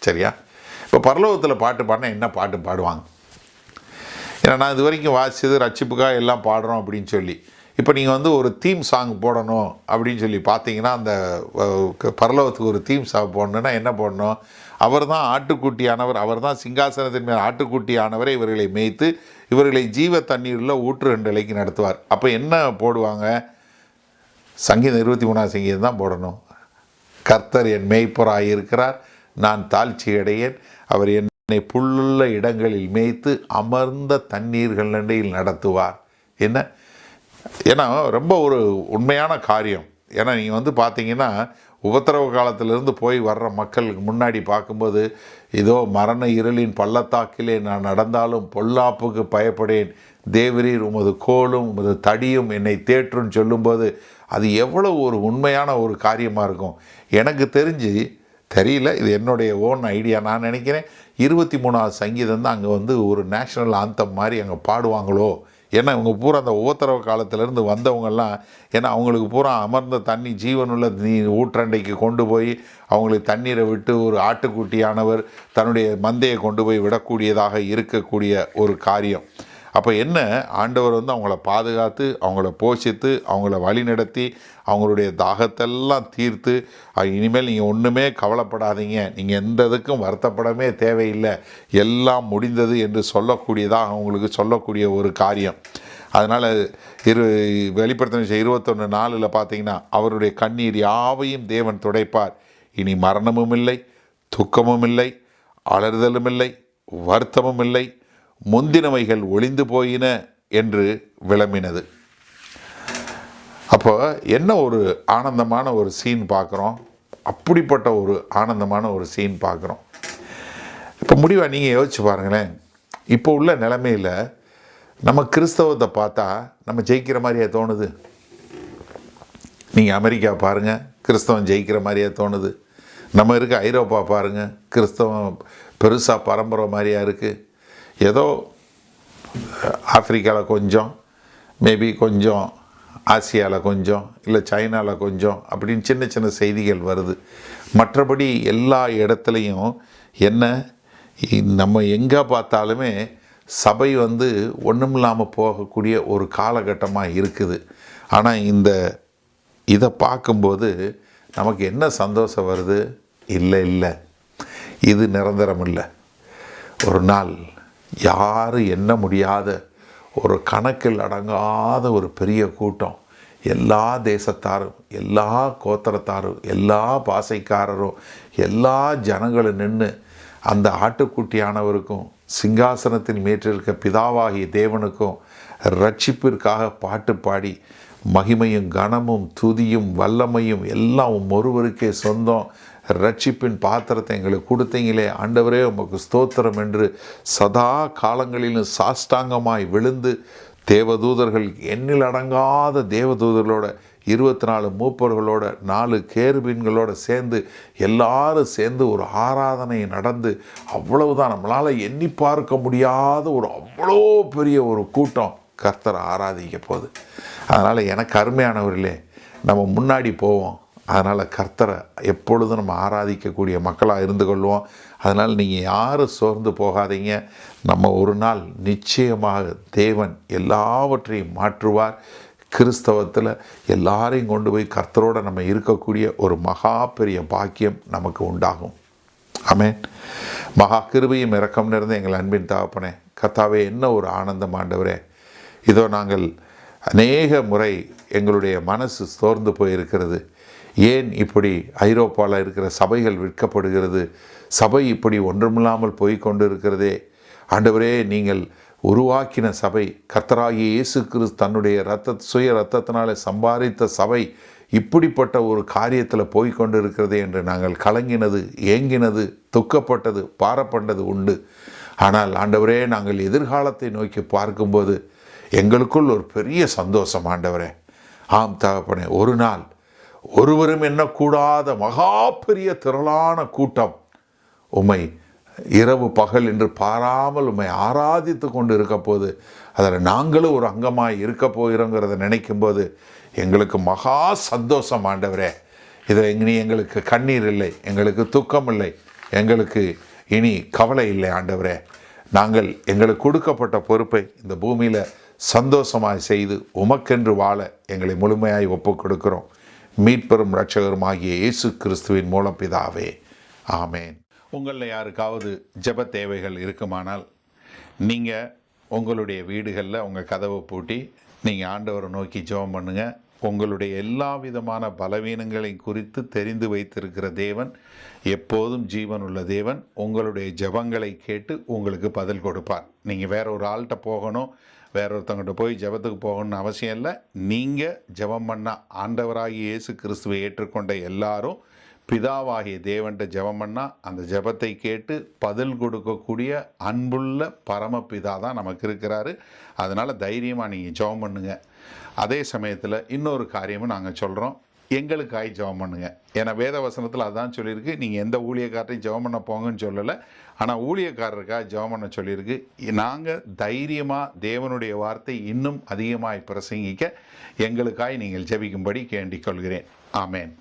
சரியா? இப்போ பரலோகத்தில் பாட்டு பாடினா என்ன பாட்டு பாடுவாங்க? ஏன்னா நான் இது வரைக்கும் வாசித்தது ரட்சிப்புக்காக எல்லாம் பாடுறோம் அப்படின்னு சொல்லி. இப்போ நீங்கள் ஒரு தீம் சாங் போடணும் அப்படின்னு சொல்லி பார்த்தீங்கன்னா, அந்த பரலோகத்துக்கு ஒரு தீம் சாங் போடணுன்னா என்ன போடணும்? அவர் தான் ஆட்டுக்குட்டியானவர், அவர் தான் சிங்காசனத்தின் மேல் ஆட்டுக்குட்டியானவரை இவர்களை மேய்த்து இவர்களை ஜீவ தண்ணீரில் ஊற்று நிலைக்கு நடத்துவார். அப்போ என்ன போடுவாங்க? சங்கீதம் 23ஆம் சங்கீதம் தான் போடணும். கர்த்தர் என் மேய்ப்பராய் இருக்கிறார், நான் தாழ்ச்சி அடையேன். அவர் என்னை புல்லுள்ள இடங்களில் மேய்த்து அமர்ந்த தண்ணீர்கள் நடையில் நடத்துவார். என்ன, ஏன்னா ரொம்ப ஒரு உண்மையான காரியம். ஏன்னா நீங்கள் பார்த்தீங்கன்னா உபத்திரவ காலத்திலிருந்து போய் வர்ற மக்களுக்கு முன்னாடி பார்க்கும்போது, இதோ மரண இருளின் பள்ளத்தாக்கிலே நான் நடந்தாலும் பொல்லாப்புக்கு பயப்படேன், தேவரீர் உமது கோலும் உமது தடியும் என்னை தேற்றுன்னு சொல்லும்போது அது எவ்வளோ ஒரு உண்மையான ஒரு காரியமாக இருக்கும். எனக்கு தெரியல, இது என்னுடைய ஓன் ஐடியா. நான் நினைக்கிறேன் 23ஆவது சங்கீதம் தான் அங்கே ஒரு நேஷ்னல் ஆந்தம் மாதிரி அங்கே பாடுவாங்களோ. ஏன்னா இவங்க பூரா அந்த உபத்திரவ காலத்திலேருந்து வந்தவங்கெல்லாம், ஏன்னா அவங்களுக்கு பூரா அமர்ந்த தண்ணி, ஜீவனுள்ள ஊற்றண்டைக்கு கொண்டு போய் அவங்களுக்கு தண்ணீரை விட்டு ஒரு ஆட்டுக்குட்டியானவர் தன்னுடைய மந்தையை கொண்டு போய் விடக்கூடியதாக இருக்கக்கூடிய ஒரு காரியம். அப்போ என்ன, ஆண்டவர் அவங்கள பாதுகாத்து, அவங்கள போஷித்து, அவங்கள வழிநடத்தி, அவங்களுடைய தாகத்தெல்லாம் தீர்த்து, இனிமேல் நீங்கள் ஒன்றுமே கவலைப்படாதீங்க, நீங்கள் எந்த இதுக்கும் வருத்தப்படவே தேவையில்லை, எல்லாம் முடிந்தது என்று சொல்லக்கூடியதாக அவங்களுக்கு சொல்லக்கூடிய ஒரு காரியம். அதனால் வெளிப்படுத்தின 21:4 பார்த்தீங்கன்னா, அவருடைய கண்ணீர் யாவையும் தேவன் துடைப்பார், இனி மரணமும் இல்லை, துக்கமும் இல்லை, அலறுதலும் இல்லை, வருத்தமும் இல்லை, முந்தினவைகள் ஒளிந்து போயின என்று விளம்பினது. அப்போ என்ன ஒரு ஆனந்தமான ஒரு சீன் பார்க்குறோம், அப்படிப்பட்ட ஒரு ஆனந்தமான ஒரு சீன் பார்க்குறோம். இப்போ முடிவாக நீங்கள் யோசிச்சு பாருங்களேன், இப்போ உள்ள நிலைமையில் நம்ம கிறிஸ்தவத்தை பார்த்தா நம்ம ஜெயிக்கிற மாதிரியே தோணுது. நீங்கள் அமெரிக்கா பாருங்கள், கிறிஸ்தவம் ஜெயிக்கிற மாதிரியே தோணுது. நம்ம இருக்க ஐரோப்பா பாருங்கள், கிறிஸ்தவம் பெருசாக பரம்பரை மாதிரியாக இருக்குது. ஏதோ ஆப்பிரிக்காவில் கொஞ்சம், மேபி கொஞ்சம் ஆசியாவில் கொஞ்சம், இல்லை சைனாவில் கொஞ்சம் அப்படின்னு சின்ன சின்ன செய்திகள் வருது. மற்றபடி எல்லா இடத்துலையும் என்ன, நம்ம எங்கே பார்த்தாலுமே சபை ஒன்றும் இல்லாமல் போகக்கூடிய ஒரு காலகட்டமாக இருக்குது. ஆனால் இதை பார்க்கும்போது நமக்கு என்ன சந்தோஷம் வருது? இல்லை, இது நிரந்தரம் இல்லை. ஒரு நாள் யாரும் எண்ண முடியாத ஒரு கணக்கில் அடங்காத ஒரு பெரிய கூட்டம், எல்லா தேசத்தாரும், எல்லா கோத்திரத்தாரும், எல்லா பாசைக்காரரும், எல்லா ஜனங்களும் நின்று அந்த ஆட்டுக்குட்டியானவருக்கும் சிங்காசனத்தில் மேற்றிருக்க பிதாவாகிய தேவனுக்கும் ரட்சிப்பிற்காக பாட்டு பாடி, மகிமையும் கனமும் துதியும் வல்லமையும் எல்லாம் ஒருவருக்கே சொந்தம், ரட்சிப்பின் பாத்திரத்தை எங்களுக்கு கொடுத்தீங்களே ஆண்டவரே உமக்கு ஸ்தோத்திரம் என்று சதா காலங்களிலும் சாஷ்டாங்கமாய் விழுந்து, தேவதூதர்கள், எண்ணில் அடங்காத தேவதூதர்களோட 24 மூப்பர்களோட 4 கேருபீன்களோட சேர்ந்து எல்லாரும் சேர்ந்து ஒரு ஆராதனை நடந்து, அவ்வளவுதான், நம்மளால் எண்ணி பார்க்க முடியாத ஒரு அவ்வளோ பெரிய ஒரு கூட்டம் கர்த்தரை ஆராதிக்க போகுது. அதனால் எனக்கு அருமையானவர்களே, நம்ம முன்னாடி போவோம். அதனால் கர்த்தரை எப்பொழுதும் நம்ம ஆராதிக்கக்கூடிய மக்களாக இருந்து கொள்வோம். அதனால் நீங்கள் யாரும் சோர்ந்து போகாதீங்க. நம்ம ஒரு நாள் நிச்சயமாக தேவன் எல்லாவற்றையும் மாற்றுவார். கிறிஸ்தவத்தில் எல்லாரையும் கொண்டு போய் கர்த்தரோடு நம்ம இருக்கக்கூடிய ஒரு மகா பெரிய பாக்கியம் நமக்கு உண்டாகும். ஆமென். மகா கிருபையும் இரக்கம் நிறைந்த எங்கள் அன்பின் தகப்பனே, கர்த்தாவே, என்ன ஒரு ஆனந்தம் ஆண்டவரே. இதோ நாங்கள் அநேக முறை எங்களுடைய மனசு சோர்ந்து போயிருக்கிறது. ஏன் இப்படி ஐரோப்பாவில் இருக்கிற சபைகள் விற்கப்படுகிறது, சபை இப்படி ஒன்றுமில்லாமல் போய்கொண்டு இருக்கிறதே ஆண்டவரே. நீங்கள் உருவாக்கின சபை, கர்த்தராகிய இயேசு கிறிஸ்து தன்னுடைய சுய இரத்தத்தினாலே சம்பாதித்த சபை இப்படிப்பட்ட ஒரு காரியத்தில் போய்கொண்டு இருக்கிறதே என்று நாங்கள் கலங்கினது, ஏங்கினது, துக்கப்பட்டது, பாரப்பட்டது உண்டு. ஆனால் ஆண்டவரே, நாங்கள் எதிர்காலத்தை நோக்கி பார்க்கும்போது எங்களுக்குள் ஒரு பெரிய சந்தோஷம் ஆண்டவரே. ஆம் தகப்பனே, ஒரு நாள் ஒருவரும் எண்ணக்கூடாத மகா பெரிய திரளான கூட்டம் உம்மை இரவு பகல் என்று பாராமல் உம்மை ஆராதித்து கொண்டு இருக்க போது, அதில் நாங்களும் ஒரு அங்கமாய் இருக்க போகிறோங்கிறத நினைக்கும்போது எங்களுக்கு மகா சந்தோஷம் ஆண்டவரே. இதில் இனி எங்களுக்கு கண்ணீர் இல்லை, எங்களுக்கு துக்கம் இல்லை, எங்களுக்கு இனி கவலை இல்லை ஆண்டவரே. நாங்கள் எங்களுக்கு கொடுக்கப்பட்ட பொறுப்பை இந்த பூமியில் சந்தோஷமாய் செய்து உமக்கென்று வாழ எங்களை முழுமையாய் ஒப்புக் கொடுக்கிறோம். மீட்பெரும் இரட்சகருமாகிய இயேசு கிறிஸ்துவின் மூலம் பிதாவே, ஆமேன். உங்களில் யாருக்காவது ஜெப தேவைகள் இருக்குமானால் நீங்கள் உங்களுடைய வீடுகளில் உங்கள் கதவை பூட்டி நீங்கள் ஆண்டவரை நோக்கி ஜெபம் பண்ணுங்கள். உங்களுடைய எல்லா விதமான பலவீனங்களை குறித்து தெரிந்து வைத்திருக்கிற தேவன், எப்போதும் ஜீவனுள்ள தேவன், உங்களுடைய ஜெபங்களை கேட்டு உங்களுக்கு பதில் கொடுப்பார். நீங்கள் வேற ஒரு ஆள்கிட்ட போகணும், வேற ஒருத்தவங்கிட்ட போய் ஜெபத்துக்கு போகணும்னு அவசியம் இல்லை. நீங்கள் ஜெபம் பண்ண ஆண்டவராகிய இயேசு கிறிஸ்துவை ஏற்றுக்கொண்ட எல்லாரும் பிதாவாகிய தேவன்கிட்ட ஜெபம் பண்ணால் அந்த ஜெபத்தை கேட்டு பதில் கொடுக்கக்கூடிய அன்புள்ள பரமபிதா தான் நமக்கு இருக்கிறாரு. அதனால் தைரியமாக நீங்கள் ஜெபம் பண்ணுங்க. அதே சமயத்தில் இன்னொரு காரியமும் நாங்கள் சொல்கிறோம், எங்களுக்காய் ஜெபம் பண்ணுங்க. ஏன்னா வேத வசனத்தில் அதான் சொல்லியிருக்கு, நீங்கள் எந்த ஊழியக்காரரையும் ஜெபம் பண்ண போங்கன்னு சொல்லலை, ஆனால் ஊழியக்காரருக்காக ஜெபம் பண்ண சொல்லியிருக்கு. நாங்கள் தைரியமாக தேவனுடைய வார்த்தை இன்னும் அதிகமாக பிரசங்கிக்க எங்களுக்காய் நீங்கள் ஜெபிக்கும்படி கேண்டிக் கொள்கிறேன். ஆமேன்.